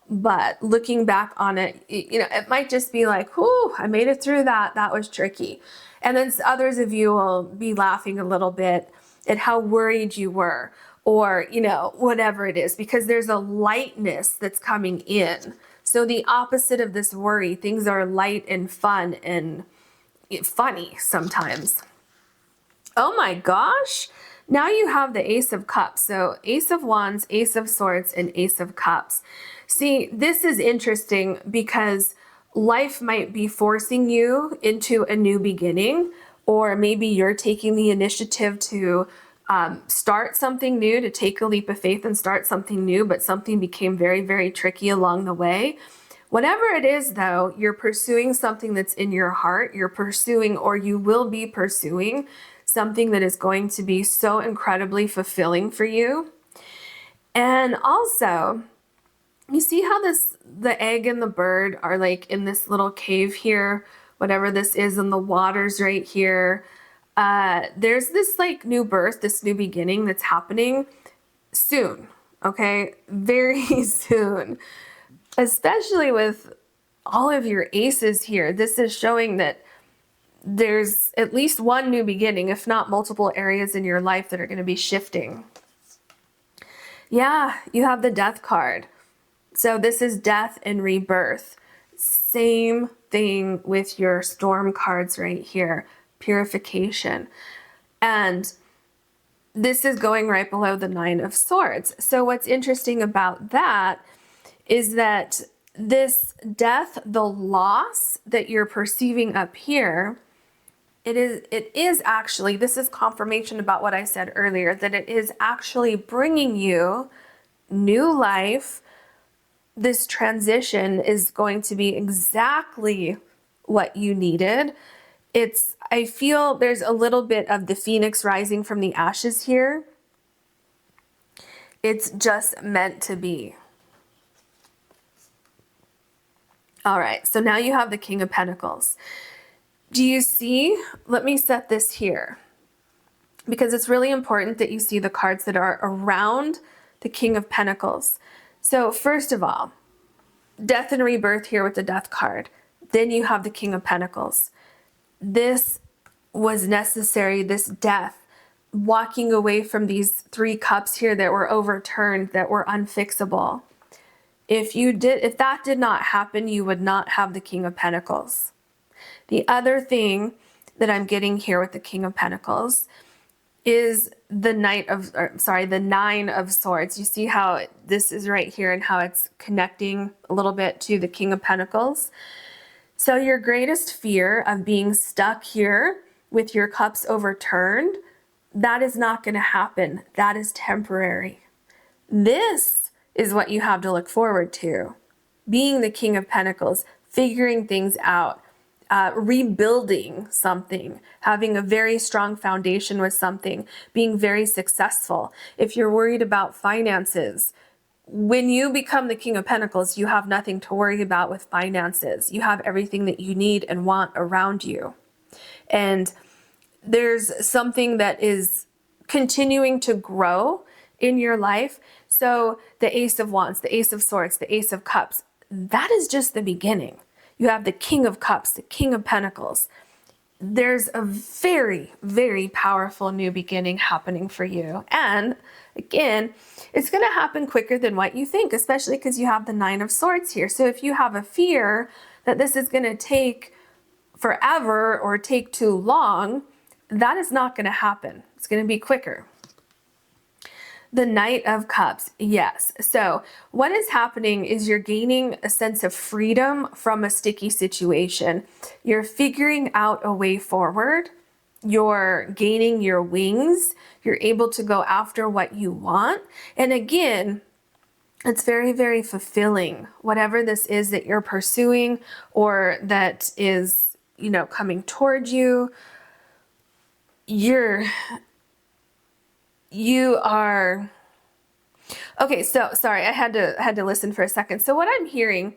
but looking back on it, it might just be like, whew, I made it through that. That was tricky. And then others of you will be laughing a little bit at how worried you were, or, whatever it is, because there's a lightness that's coming in. So the opposite of this worry, things are light and fun and funny sometimes. Oh my gosh. Now you have the Ace of Cups. So Ace of Wands, Ace of Swords, and Ace of Cups. See, this is interesting because life might be forcing you into a new beginning, or maybe you're taking the initiative to start something new, to take a leap of faith and start something new, but something became very, very tricky along the way. Whatever it is, though, you're pursuing something that's in your heart. You're pursuing, or you will be pursuing, something that is going to be so incredibly fulfilling for you. And also, you see how the egg and the bird are like in this little cave here, whatever this is, and the water's right here. There's this like new birth, this new beginning that's happening soon, okay? Very soon. Especially with all of your aces here. This is showing that there's at least one new beginning, if not multiple areas in your life that are going to be shifting. Yeah, you have the Death card. So this is death and rebirth. Same thing with your storm cards right here. Purification. And this is going right below the Nine of Swords. So what's interesting about that is that this death, the loss that you're perceiving up here, it is actually, this is confirmation about what I said earlier, that it is actually bringing you new life. This transition is going to be exactly what you needed. I feel there's a little bit of the phoenix rising from the ashes here. It's just meant to be. All right, so now you have the King of Pentacles. Do you see? Let me set this here because it's really important that you see the cards that are around the King of Pentacles. So first of all, death and rebirth here with the Death card. Then you have the King of Pentacles. This was necessary, this death, walking away from these 3 cups here that were overturned, that were unfixable. If that did not happen, you would not have the King of Pentacles. The other thing that I'm getting here with the King of Pentacles is the the Nine of Swords. You see how this is right here and how it's connecting a little bit to the King of Pentacles. So your greatest fear of being stuck here with your cups overturned, that is not going to happen. That is temporary. This is what you have to look forward to. Being the King of Pentacles, figuring things out, rebuilding something, having a very strong foundation with something, being very successful. If you're worried about finances, when you become the King of Pentacles, you have nothing to worry about with finances. You have everything that you need and want around you. And there's something that is continuing to grow in your life. So the Ace of Wands, the Ace of Swords, the Ace of Cups, that is just the beginning. You have the King of Cups, the King of Pentacles. There's a very, very powerful new beginning happening for you. And again, it's going to happen quicker than what you think, especially because you have the Nine of Swords here. So if you have a fear that this is going to take forever or take too long, that is not going to happen. It's going to be quicker. The Knight of Cups, yes. So what is happening is you're gaining a sense of freedom from a sticky situation. You're figuring out a way forward. You're gaining your wings. You're able to go after what you want. And again, it's very, very fulfilling. Whatever this is that you're pursuing or that is, coming towards you, you are okay. So sorry, I had to listen for a second. So what I'm hearing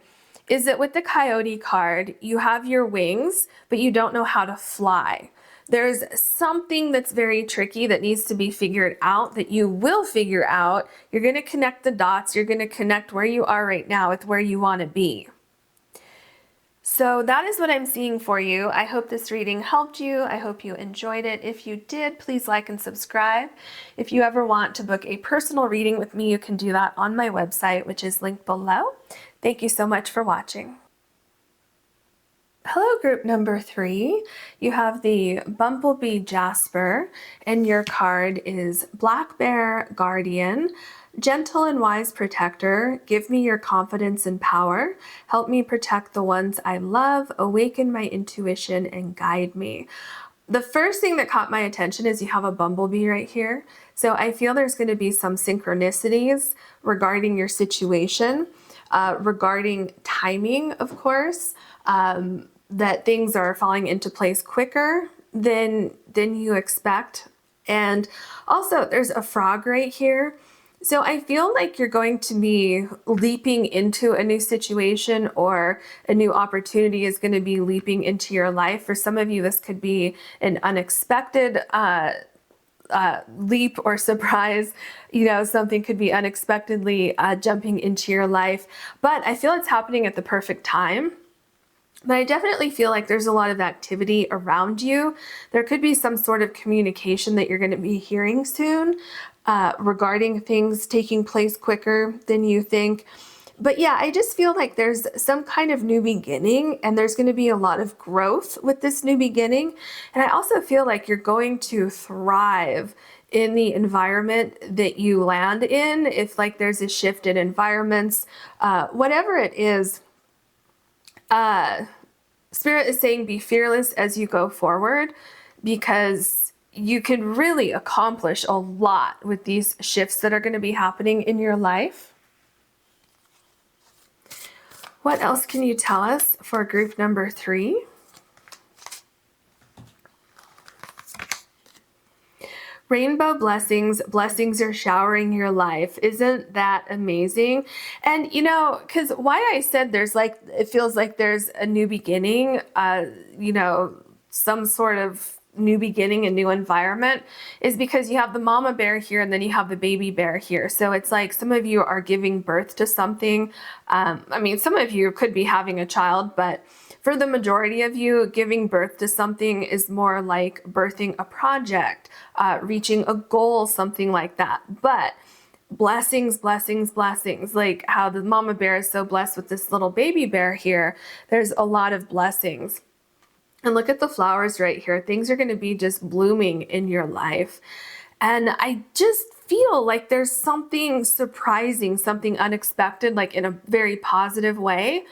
is that with the Coyote card, you have your wings, but you don't know how to fly. There's something that's very tricky that needs to be figured out, that you will figure out. You're going to connect the dots. You're going to connect where you are right now with where you want to be. So that is what I'm seeing for you. I hope this reading helped you. I hope you enjoyed it. If you did, please like and subscribe. If you ever want to book a personal reading with me, you can do that on my website, which is linked below. Thank you so much for watching. Hello, group number 3. You have the Bumblebee Jasper, and your card is Black Bear Guardian. Gentle and wise protector, give me your confidence and power. Help me protect the ones I love, awaken my intuition, and guide me. The first thing that caught my attention is you have a bumblebee right here. So I feel there's going to be some synchronicities regarding your situation, regarding timing, of course, that things are falling into place quicker than you expect. And also there's a frog right here. So I feel like you're going to be leaping into a new situation, or a new opportunity is going to be leaping into your life. For some of you, this could be an unexpected leap or surprise. Something could be unexpectedly jumping into your life. But I feel it's happening at the perfect time. But I definitely feel like there's a lot of activity around you. There could be some sort of communication that you're going to be hearing soon regarding things taking place quicker than you think. But yeah, I just feel like there's some kind of new beginning, and there's going to be a lot of growth with this new beginning. And I also feel like you're going to thrive in the environment that you land in. If like there's a shift in environments, whatever it is, Spirit is saying be fearless as you go forward, because you can really accomplish a lot with these shifts that are going to be happening in your life. What else can you tell us for group number 3? Rainbow blessings, blessings are showering your life. Isn't that amazing? And you know, because why I said there's like, it feels like there's a new beginning, you know, some sort of new beginning, a new environment, is because you have the mama bear here and then you have the baby bear here. So it's like some of you are giving birth to something. I mean, some of you could be having a child, but for the majority of you, giving birth to something is more like birthing a project, reaching a goal, something like that. But blessings, blessings, blessings, like how the mama bear is so blessed with this little baby bear here. There's a lot of blessings. And look at the flowers right here. Things are going to be just blooming in your life. And I just feel like there's something surprising, something unexpected, like in a very positive way.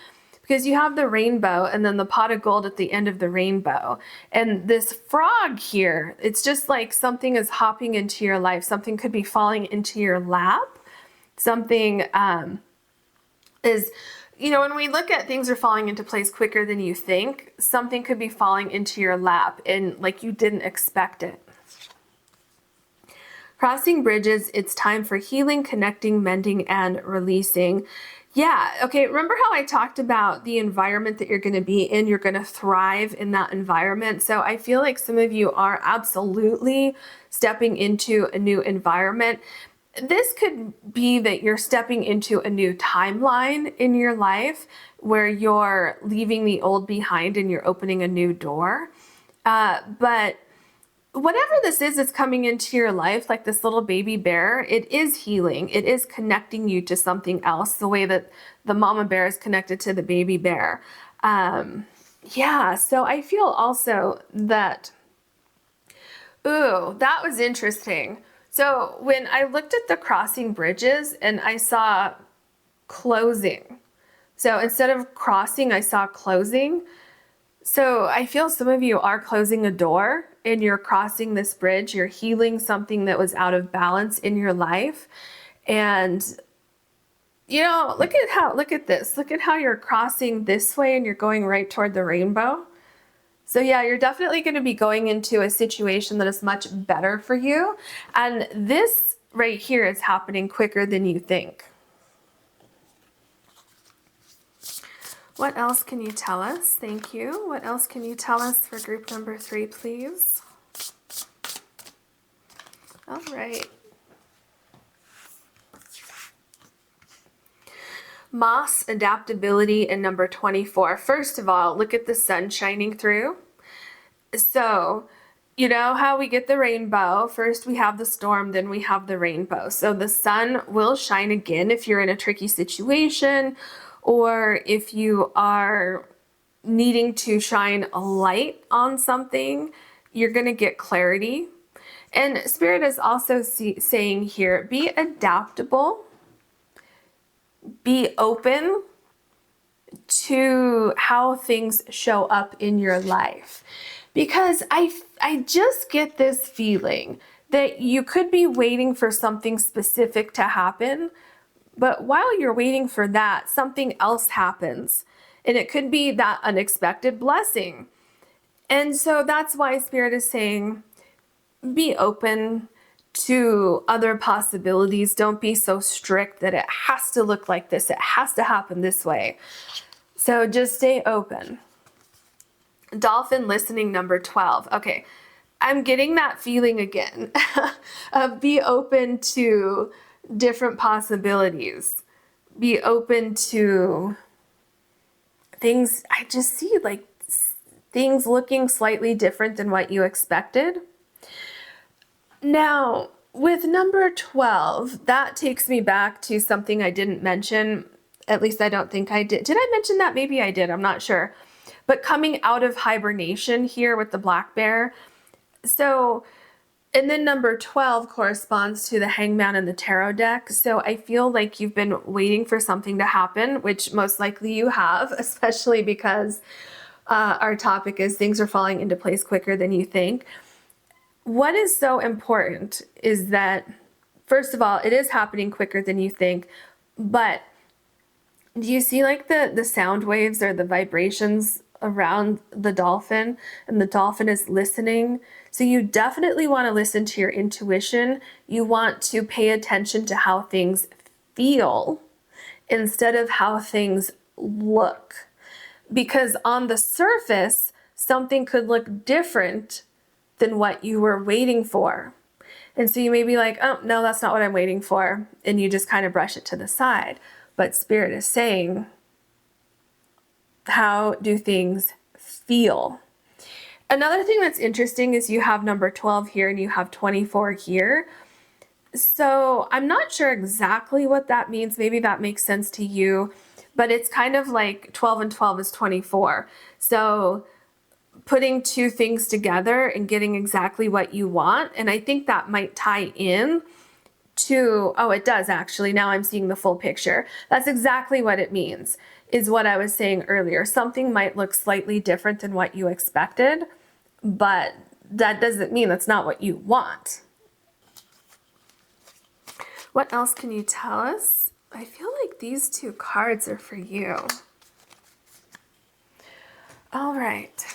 Because you have the rainbow and then the pot of gold at the end of the rainbow. And this frog here, it's just like something is hopping into your life. Something could be falling into your lap. Something is, you know, when we look at things are falling into place quicker than you think, something could be falling into your lap and like you didn't expect it. Crossing bridges, it's time for healing, connecting, mending, and releasing. Yeah, okay, remember how I talked about the environment that you're going to be in? You're going to thrive in that environment. So I feel like some of you are absolutely stepping into a new environment. This could be that you're stepping into a new timeline in your life where you're leaving the old behind and you're opening a new door. But whatever this is that's coming into your life, like this little baby bear, it is healing. It is connecting you to something else, the way that the mama bear is connected to the baby bear. Yeah, so I feel also that, ooh, that was interesting. So when I looked at the crossing bridges and I saw closing. So instead of crossing, I saw closing. So I feel some of you are closing a door and you're crossing this bridge. You're healing something that was out of balance in your life. And, you know, look at this. Look at how you're crossing this way and you're going right toward the rainbow. So yeah, you're definitely going to be going into a situation that is much better for you. And this right here is happening quicker than you think. What else can you tell us? Thank you. What else can you tell us for group number 3, please? All right. Moss, adaptability, and number 24. First of all, look at the sun shining through. So, you know how we get the rainbow? First we have the storm, then we have the rainbow. So the sun will shine again if you're in a tricky situation, or if you are needing to shine a light on something, you're going to get clarity. And Spirit is also saying here, be adaptable, be open to how things show up in your life. Because I just get this feeling that you could be waiting for something specific to happen, but while you're waiting for that, something else happens. And it could be that unexpected blessing. And so that's why Spirit is saying, be open to other possibilities. Don't be so strict that it has to look like this. It has to happen this way. So just stay open. Dolphin listening, number 12. Okay, I'm getting that feeling again of be open to different possibilities. Be open to things. I just see like things looking slightly different than what you expected. Now, with number 12, that takes me back to something I didn't mention. At least I don't think I did. Did I mention that? Maybe I did. I'm not sure. But coming out of hibernation here with the black bear. So, and then number 12 corresponds to the hangman and the tarot deck. So I feel like you've been waiting for something to happen, which most likely you have, especially because our topic is things are falling into place quicker than you think. What is so important is that, first of all, it is happening quicker than you think, but do you see like the sound waves or the vibrations around the dolphin, and the dolphin is listening. So you definitely want to listen to your intuition. You want to pay attention to how things feel instead of how things look. Because on the surface, something could look different than what you were waiting for. And so you may be like, oh, no, that's not what I'm waiting for. And you just kind of brush it to the side. But Spirit is saying, how do things feel? Another thing that's interesting is you have number 12 here and you have 24 here. So I'm not sure exactly what that means. Maybe that makes sense to you, but it's kind of like 12 and 12 is 24. So putting two things together and getting exactly what you want. And I think that might tie in to, oh, it does actually. Now I'm seeing the full picture. That's exactly what it means, is what I was saying earlier. Something might look slightly different than what you expected, but that doesn't mean that's not what you want. What else can you tell us? I feel like these two cards are for you. All right.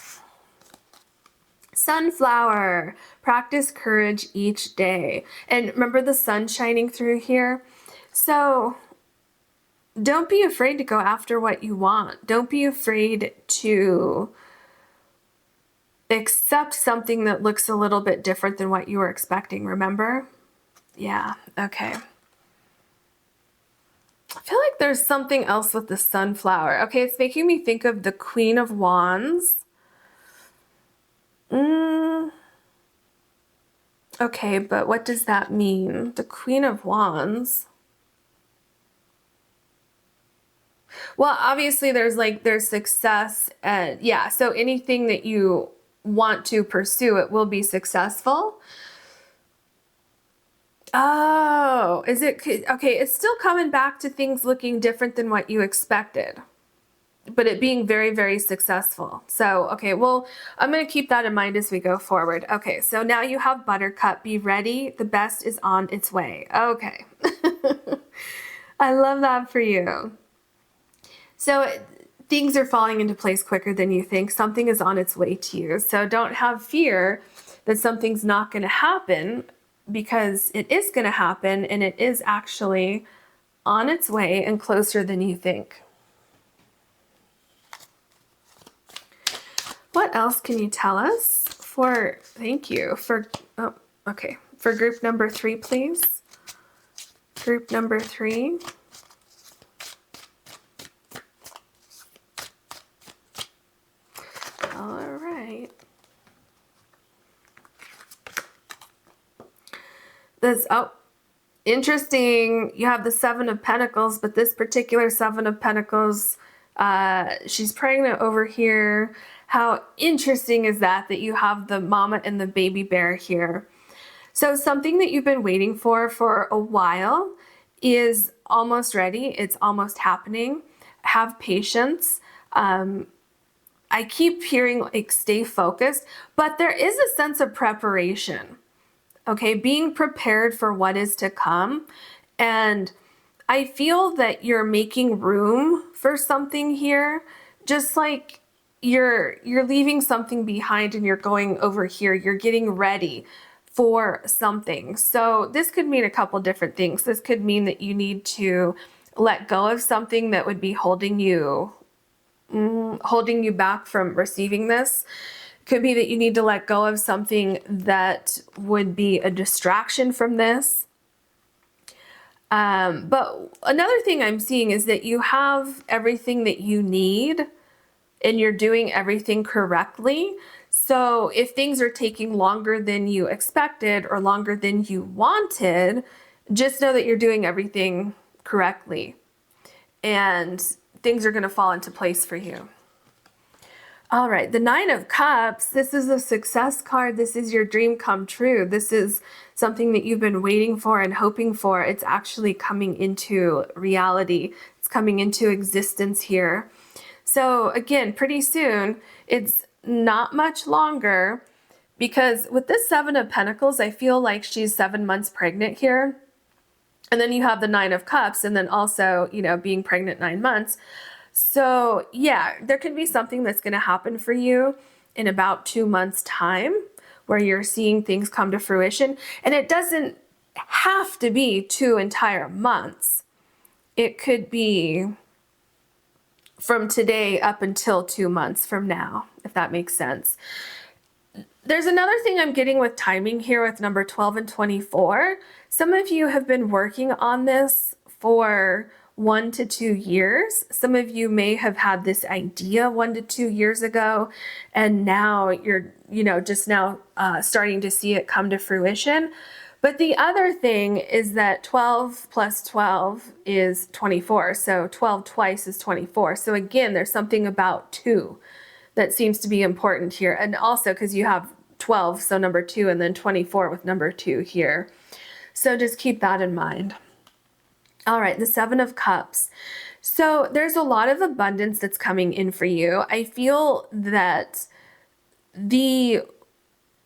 Sunflower, practice courage each day. And remember the sun shining through here? So don't be afraid to go after what you want. Don't be afraid to accept something that looks a little bit different than what you were expecting, remember? Yeah, okay. I feel like there's something else with the sunflower. Okay, it's making me think of the Queen of Wands. Okay, but what does that mean? The Queen of Wands. Well, obviously there's success, and yeah, so anything that you want to pursue, it will be successful. Oh, is it okay? It's still coming back to things looking different than what you expected, but it being very, very successful. So, okay, well, I'm going to keep that in mind as we go forward. Okay, so now you have Buttercup. Be ready. The best is on its way. Okay. I love that for you. So things are falling into place quicker than you think. Something is on its way to you. So don't have fear that something's not going to happen, because it is going to happen, and it is actually on its way and closer than you think. What else can you tell us for, thank you, for, oh, okay, for group number 3, please? Group number 3. All right. This, oh, interesting. You have the 7 of Pentacles, but this particular 7 of Pentacles, she's pregnant over here. How interesting is that you have the mama and the baby bear here? So something that you've been waiting for a while is almost ready. It's almost happening. Have patience. I keep hearing like stay focused, but there is a sense of preparation. Okay, being prepared for what is to come. And I feel that you're making room for something here, just like you're leaving something behind and you're going over here. You're getting ready for something. So this could mean a couple different things. This could mean that you need to let go of something that would be holding you back from receiving this. Could be that you need to let go of something that would be a distraction from this. But another thing I'm seeing is that you have everything that you need and you're doing everything correctly. So if things are taking longer than you expected or longer than you wanted, just know that you're doing everything correctly and things are going to fall into place for you. All right, the 9 of Cups, this is a success card. This is your dream come true. This is something that you've been waiting for and hoping for. It's actually coming into reality. It's coming into existence here. So again, pretty soon, it's not much longer, because with this 7 of Pentacles, I feel like she's 7 months pregnant here. And then you have the 9 of Cups, and then also, you know, being pregnant 9 months. So yeah, there could be something that's going to happen for you in about 2 months' time where you're seeing things come to fruition. And it doesn't have to be 2 entire months. It could be from today up until 2 months from now, if that makes sense. There's another thing I'm getting with timing here with number 12 and 24. Some of you have been working on this for 1 to 2 years. Some of you may have had this idea 1 to 2 years ago, and now you're, just now starting to see it come to fruition. But the other thing is that 12 plus 12 is 24. So 12 twice is 24. So again, there's something about 2 that seems to be important here. And also because you have 12, so number 2, and then 24 with number 2 here. So just keep that in mind. All right, the 7 of Cups. So there's a lot of abundance that's coming in for you. I feel that the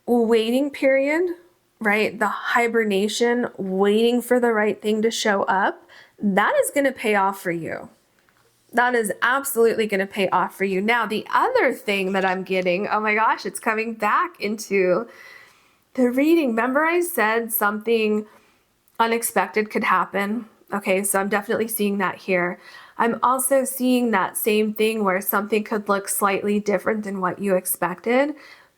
waiting period, right, the hibernation, waiting for the right thing to show up, that is going to pay off for you. That is absolutely going to pay off for you. Now, the other thing that I'm getting, oh my gosh, it's coming back into the reading. Remember I said something unexpected could happen? Okay, so I'm definitely seeing that here. I'm also seeing that same thing where something could look slightly different than what you expected,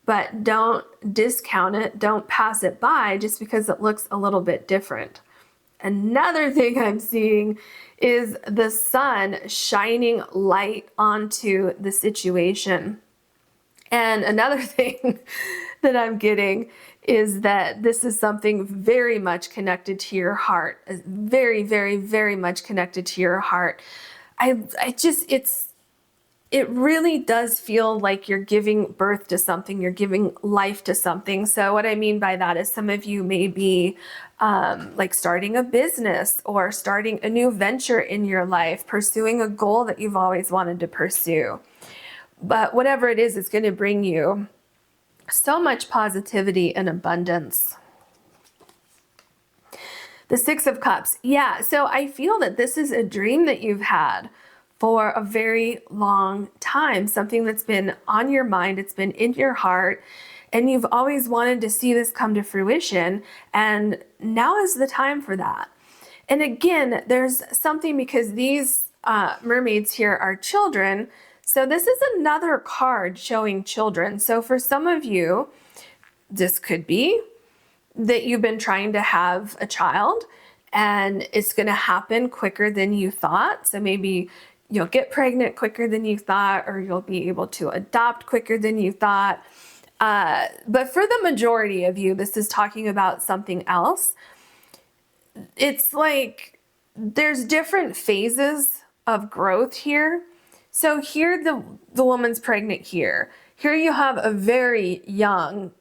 but don't discount it, don't pass it by just because it looks a little bit different. Another thing I'm seeing is the sun shining light onto the situation. And another thing that I'm getting is that this is something very much connected to your heart, very, very, very much connected to your heart. It really does feel like you're giving birth to something, you're giving life to something. So what I mean by that is some of you may be like starting a business or starting a new venture in your life, pursuing a goal that you've always wanted to pursue. But whatever it is, it's going to bring you so much positivity and abundance. The 6 of Cups. Yeah, so I feel that this is a dream that you've had for a very long time, something that's been on your mind, it's been in your heart, and you've always wanted to see this come to fruition, and now is the time for that. And again, there's something because these mermaids here are children, so this is another card showing children. So for some of you, this could be that you've been trying to have a child and it's going to happen quicker than you thought. So maybe you'll get pregnant quicker than you thought, or you'll be able to adopt quicker than you thought. But for the majority of you, this is talking about something else. It's like there's different phases of growth here. So here the woman's pregnant here. Here you have a very young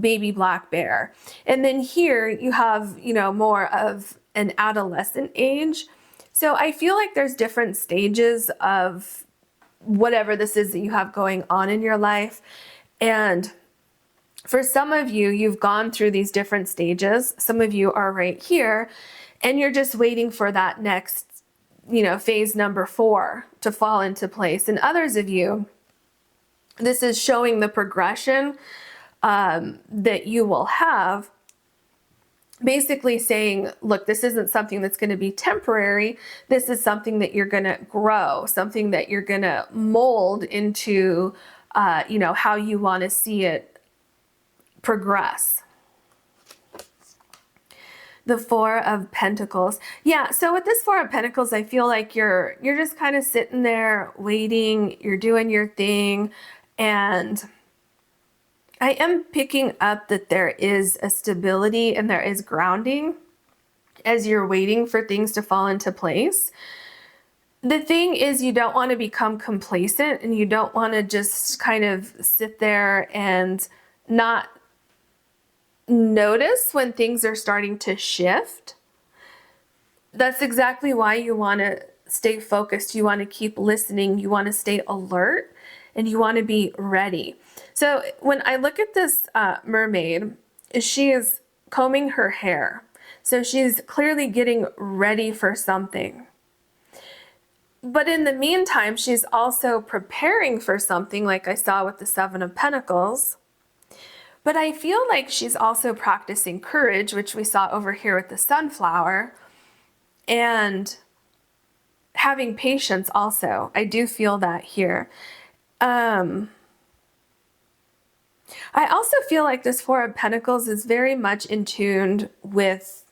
baby black bear. And then here you have, more of an adolescent age. So I feel like there's different stages of whatever this is that you have going on in your life. And for some of you, you've gone through these different stages. Some of you are right here and you're just waiting for that next, phase number 4 to fall into place. And others of you, this is showing the progression that you will have, basically saying, look, this isn't something that's going to be temporary. This is something that you're going to grow, something that you're going to mold into, how you want to see it progress. The 4 of Pentacles. Yeah, so with this 4 of Pentacles, I feel like you're just kind of sitting there waiting, you're doing your thing, and I am picking up that there is a stability and there is grounding as you're waiting for things to fall into place. The thing is, you don't want to become complacent and you don't want to just kind of sit there and not notice when things are starting to shift. That's exactly why you want to stay focused. You want to keep listening. You want to stay alert and you want to be ready. So when I look at this mermaid, she is combing her hair. So she's clearly getting ready for something. But in the meantime, she's also preparing for something like I saw with the Seven of Pentacles. But I feel like she's also practicing courage, which we saw over here with the sunflower, and having patience also. I do feel that here. I also feel like this Four of Pentacles is very much in tune with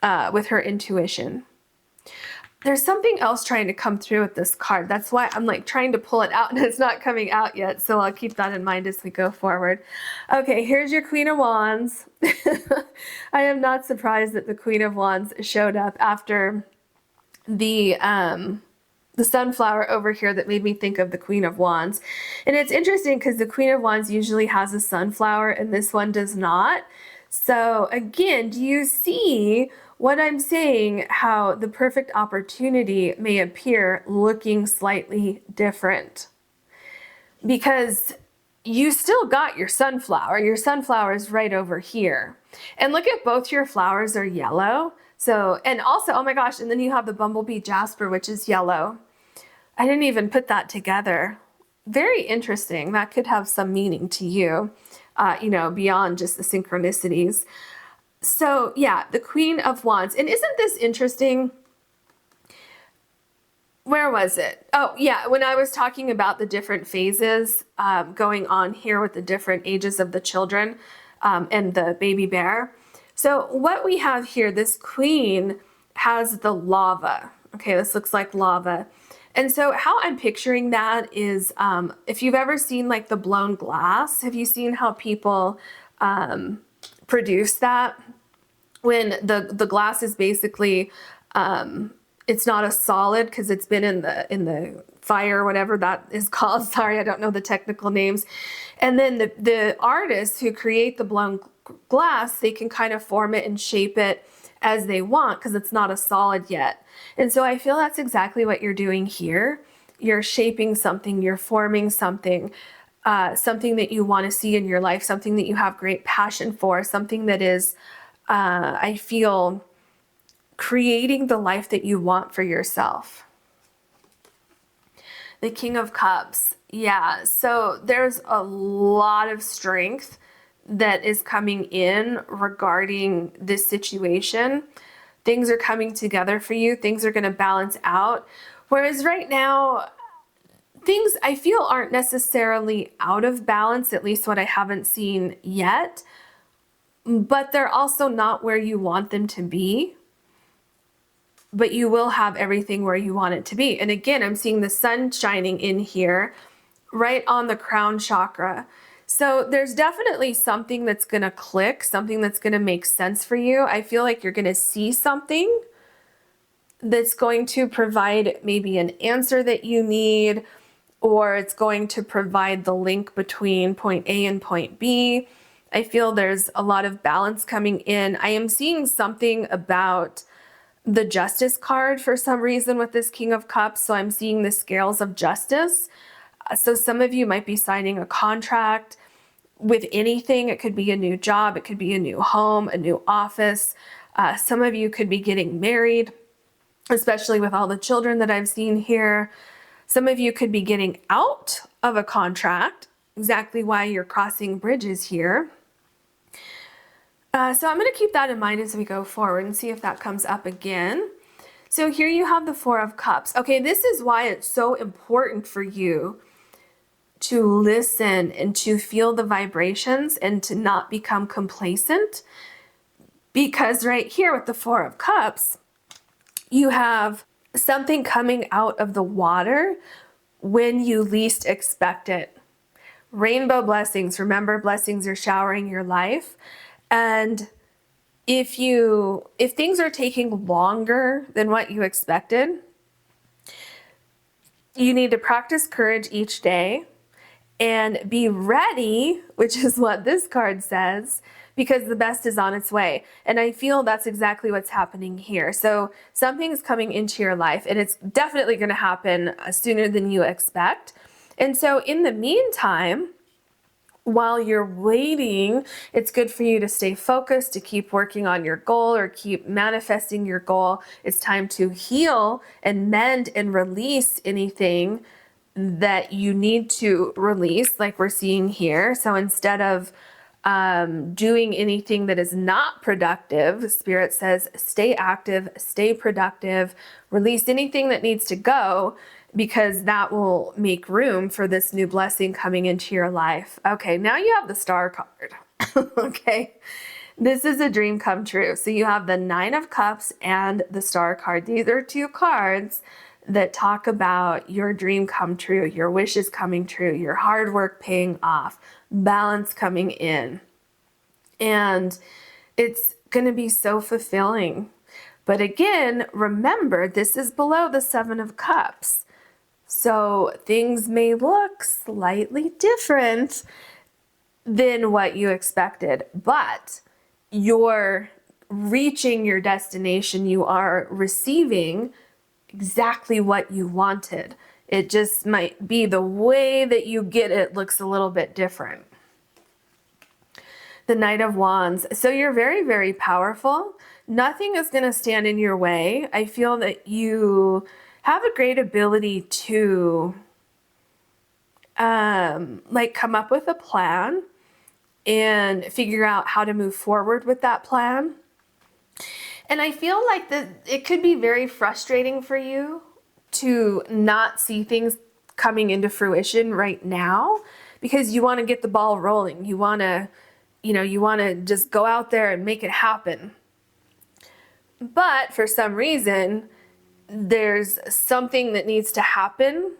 her intuition. There's something else trying to come through with this card. That's why I'm like trying to pull it out and it's not coming out yet. So I'll keep that in mind as we go forward. Okay, here's your Queen of Wands. I am not surprised that the Queen of Wands showed up after the sunflower over here that made me think of the Queen of Wands. And it's interesting because the Queen of Wands usually has a sunflower and this one does not. So again, do you see what I'm saying, how the perfect opportunity may appear looking slightly different? Because you still got your sunflower. Your sunflower is right over here. And look at both your flowers are yellow. So, and also, oh my gosh, and then you have the Bumblebee Jasper, which is yellow. I didn't even put that together. Very interesting. That could have some meaning to you, you know, beyond just the synchronicities. So yeah, the Queen of Wands. And isn't this interesting? Where was it? Oh yeah, when I was talking about the different phases going on here with the different ages of the children and the baby bear. So what we have here, this queen has the lava. Okay, this looks like lava. And so how I'm picturing that is, if you've ever seen like the blown glass, have you seen how people produce that? When the glass is basically, it's not a solid because it's been in the fire, whatever that is called. Sorry, I don't know the technical names. And then the artists who create the blown glass, they can kind of form it and shape it as they want because it's not a solid yet. And so I feel that's exactly what you're doing here. You're shaping something, you're forming something, something that you want to see in your life, something that you have great passion for, something that is, I feel, creating the life that you want for yourself. The King of Cups. Yeah, so there's a lot of strength that is coming in regarding this situation. Things are coming together for you. Things are going to balance out. Whereas right now, things I feel aren't necessarily out of balance, at least what I haven't seen yet, but they're also not where you want them to be. But you will have everything where you want it to be. And again, I'm seeing the sun shining in here right on the crown chakra. So there's definitely something that's going to click, something that's going to make sense for you. I feel like you're going to see something that's going to provide maybe an answer that you need, or it's going to provide the link between point A and point B. I feel there's a lot of balance coming in. I am seeing something about the Justice card for some reason with this King of Cups. So I'm seeing the scales of justice. So some of you might be signing a contract with anything. It could be a new job. It could be a new home, a new office. Some of you could be getting married, especially with all the children that I've seen here. Some of you could be getting out of a contract, exactly why you're crossing bridges here. So I'm going to keep that in mind as we go forward and see if that comes up again. So here you have the Four of Cups. Okay, this is why it's so important for you to listen and to feel the vibrations and to not become complacent. Because right here with the Four of Cups, you have something coming out of the water when you least expect it. Rainbow blessings. Remember, blessings are showering your life. And if things are taking longer than what you expected, you need to practice courage each day and be ready, which is what this card says, because the best is on its way. And I feel that's exactly what's happening here. So something's coming into your life and it's definitely going to happen sooner than you expect. And so in the meantime, while you're waiting, it's good for you to stay focused, to keep working on your goal or keep manifesting your goal. It's time to heal and mend and release anything that you need to release, like we're seeing here. So instead of doing anything that is not productive, Spirit says stay active, stay productive, release anything that needs to go, because that will make room for this new blessing coming into your life. Okay, now you have the Star card. Okay, this is a dream come true. So you have the Nine of Cups and the Star card. These are two cards that talk about your dream come true, your wishes coming true, your hard work paying off, balance coming in. And it's going to be so fulfilling. But again, remember, this is below the Seven of Cups. So things may look slightly different than what you expected, but you're reaching your destination. You are receiving exactly what you wanted. It just might be the way that you get it looks a little bit different. The Knight of Wands. So you're very, very powerful. Nothing is going to stand in your way. I feel that you have a great ability to like come up with a plan and figure out how to move forward with that plan. And I feel like that it could be very frustrating for you to not see things coming into fruition right now, because you want to get the ball rolling. You want to, you want to just go out there and make it happen. But for some reason, there's something that needs to happen,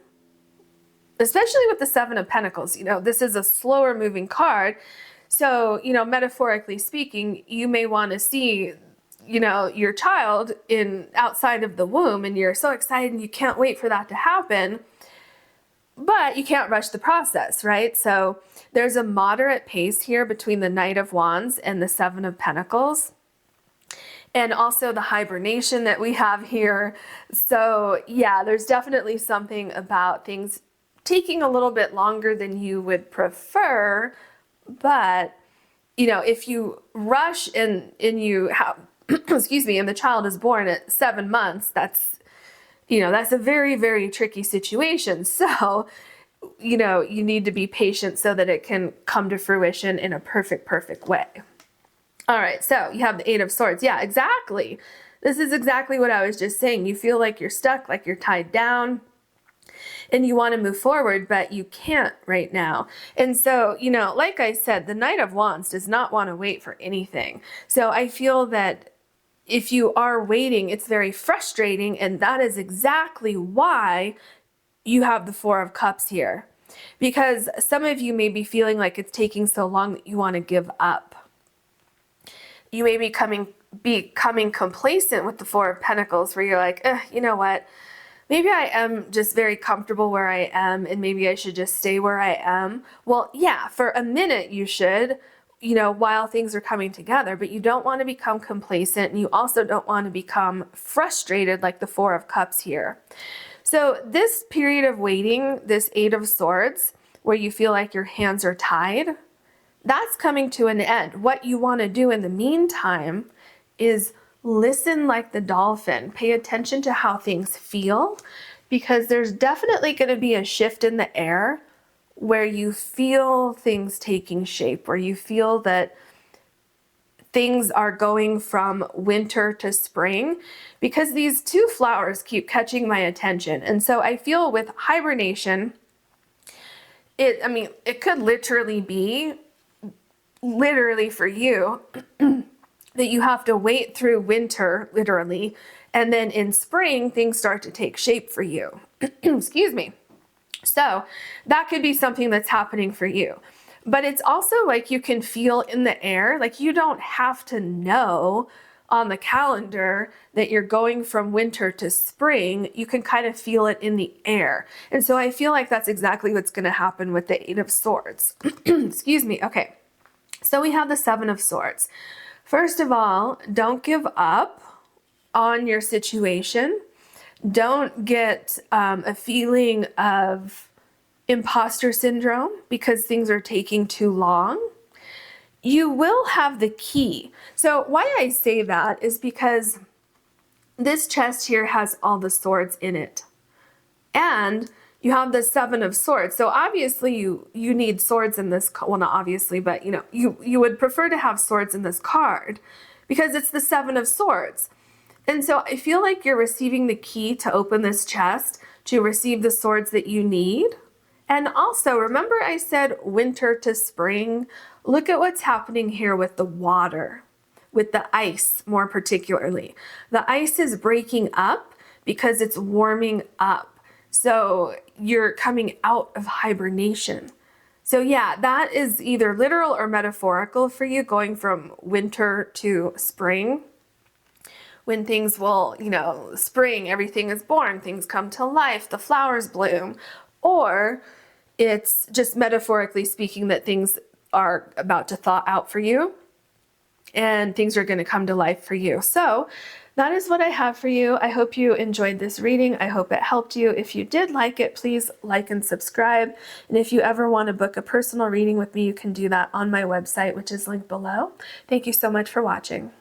especially with the Seven of Pentacles. This is a slower moving card. So, metaphorically speaking, you may want to see, your child outside of the womb, and you're so excited and you can't wait for that to happen, but you can't rush the process, right? So there's a moderate pace here between the Knight of Wands and the Seven of Pentacles. And also the hibernation that we have here. So yeah, there's definitely something about things taking a little bit longer than you would prefer. But, if you rush and you have, excuse me, and the child is born at 7 months, that's a very, very tricky situation. So, you need to be patient so that it can come to fruition in a perfect way. All right, so you have the Eight of Swords. Yeah, exactly. This is exactly what I was just saying. You feel like you're stuck, like you're tied down, and you want to move forward, but you can't right now. And so, like I said, the Knight of Wands does not want to wait for anything. So I feel that if you are waiting, it's very frustrating, and that is exactly why you have the Four of Cups here. Because some of you may be feeling like it's taking so long that you want to give up. You may be becoming complacent with the Four of Pentacles, where you're like, you know what? Maybe I am just very comfortable where I am, and maybe I should just stay where I am. Well, yeah, for a minute you should, while things are coming together, but you don't want to become complacent, and you also don't want to become frustrated like the Four of Cups here. So this period of waiting, this Eight of Swords, where you feel like your hands are tied, that's coming to an end. What you want to do in the meantime is listen like the dolphin. Pay attention to how things feel, because there's definitely going to be a shift in the air where you feel things taking shape, where you feel that things are going from winter to spring, because these two flowers keep catching my attention. And so I feel with hibernation, it could literally be for you that you have to wait through winter, literally, and then in spring things start to take shape for you. Excuse me. So that could be something that's happening for you. But it's also like you can feel in the air, like you don't have to know on the calendar that you're going from winter to spring. You can kind of feel it in the air. And so I feel like that's exactly what's going to happen with the Eight of Swords. Excuse me. Okay. So we have the Seven of Swords. First of all, don't give up on your situation. Don't get a feeling of imposter syndrome because things are taking too long. You will have the key. So why I say that is because this chest here has all the swords in it. And you have the 7 of swords. So obviously you need swords in this, well, not obviously, but you know, you would prefer to have swords in this card because it's the 7 of swords. And so I feel like you're receiving the key to open this chest, to receive the swords that you need. And also, remember I said winter to spring? Look at what's happening here with the water, with the ice more particularly. The ice is breaking up because it's warming up. So you're coming out of hibernation. So yeah, that is either literal or metaphorical for you, going from winter to spring. When things will, you know, spring, everything is born, things come to life, the flowers bloom. Or it's just metaphorically speaking that things are about to thaw out for you and things are going to come to life for you. So that is what I have for you. I hope you enjoyed this reading. I hope it helped you. If you did like it, please like and subscribe. And if you ever want to book a personal reading with me, you can do that on my website, which is linked below. Thank you so much for watching.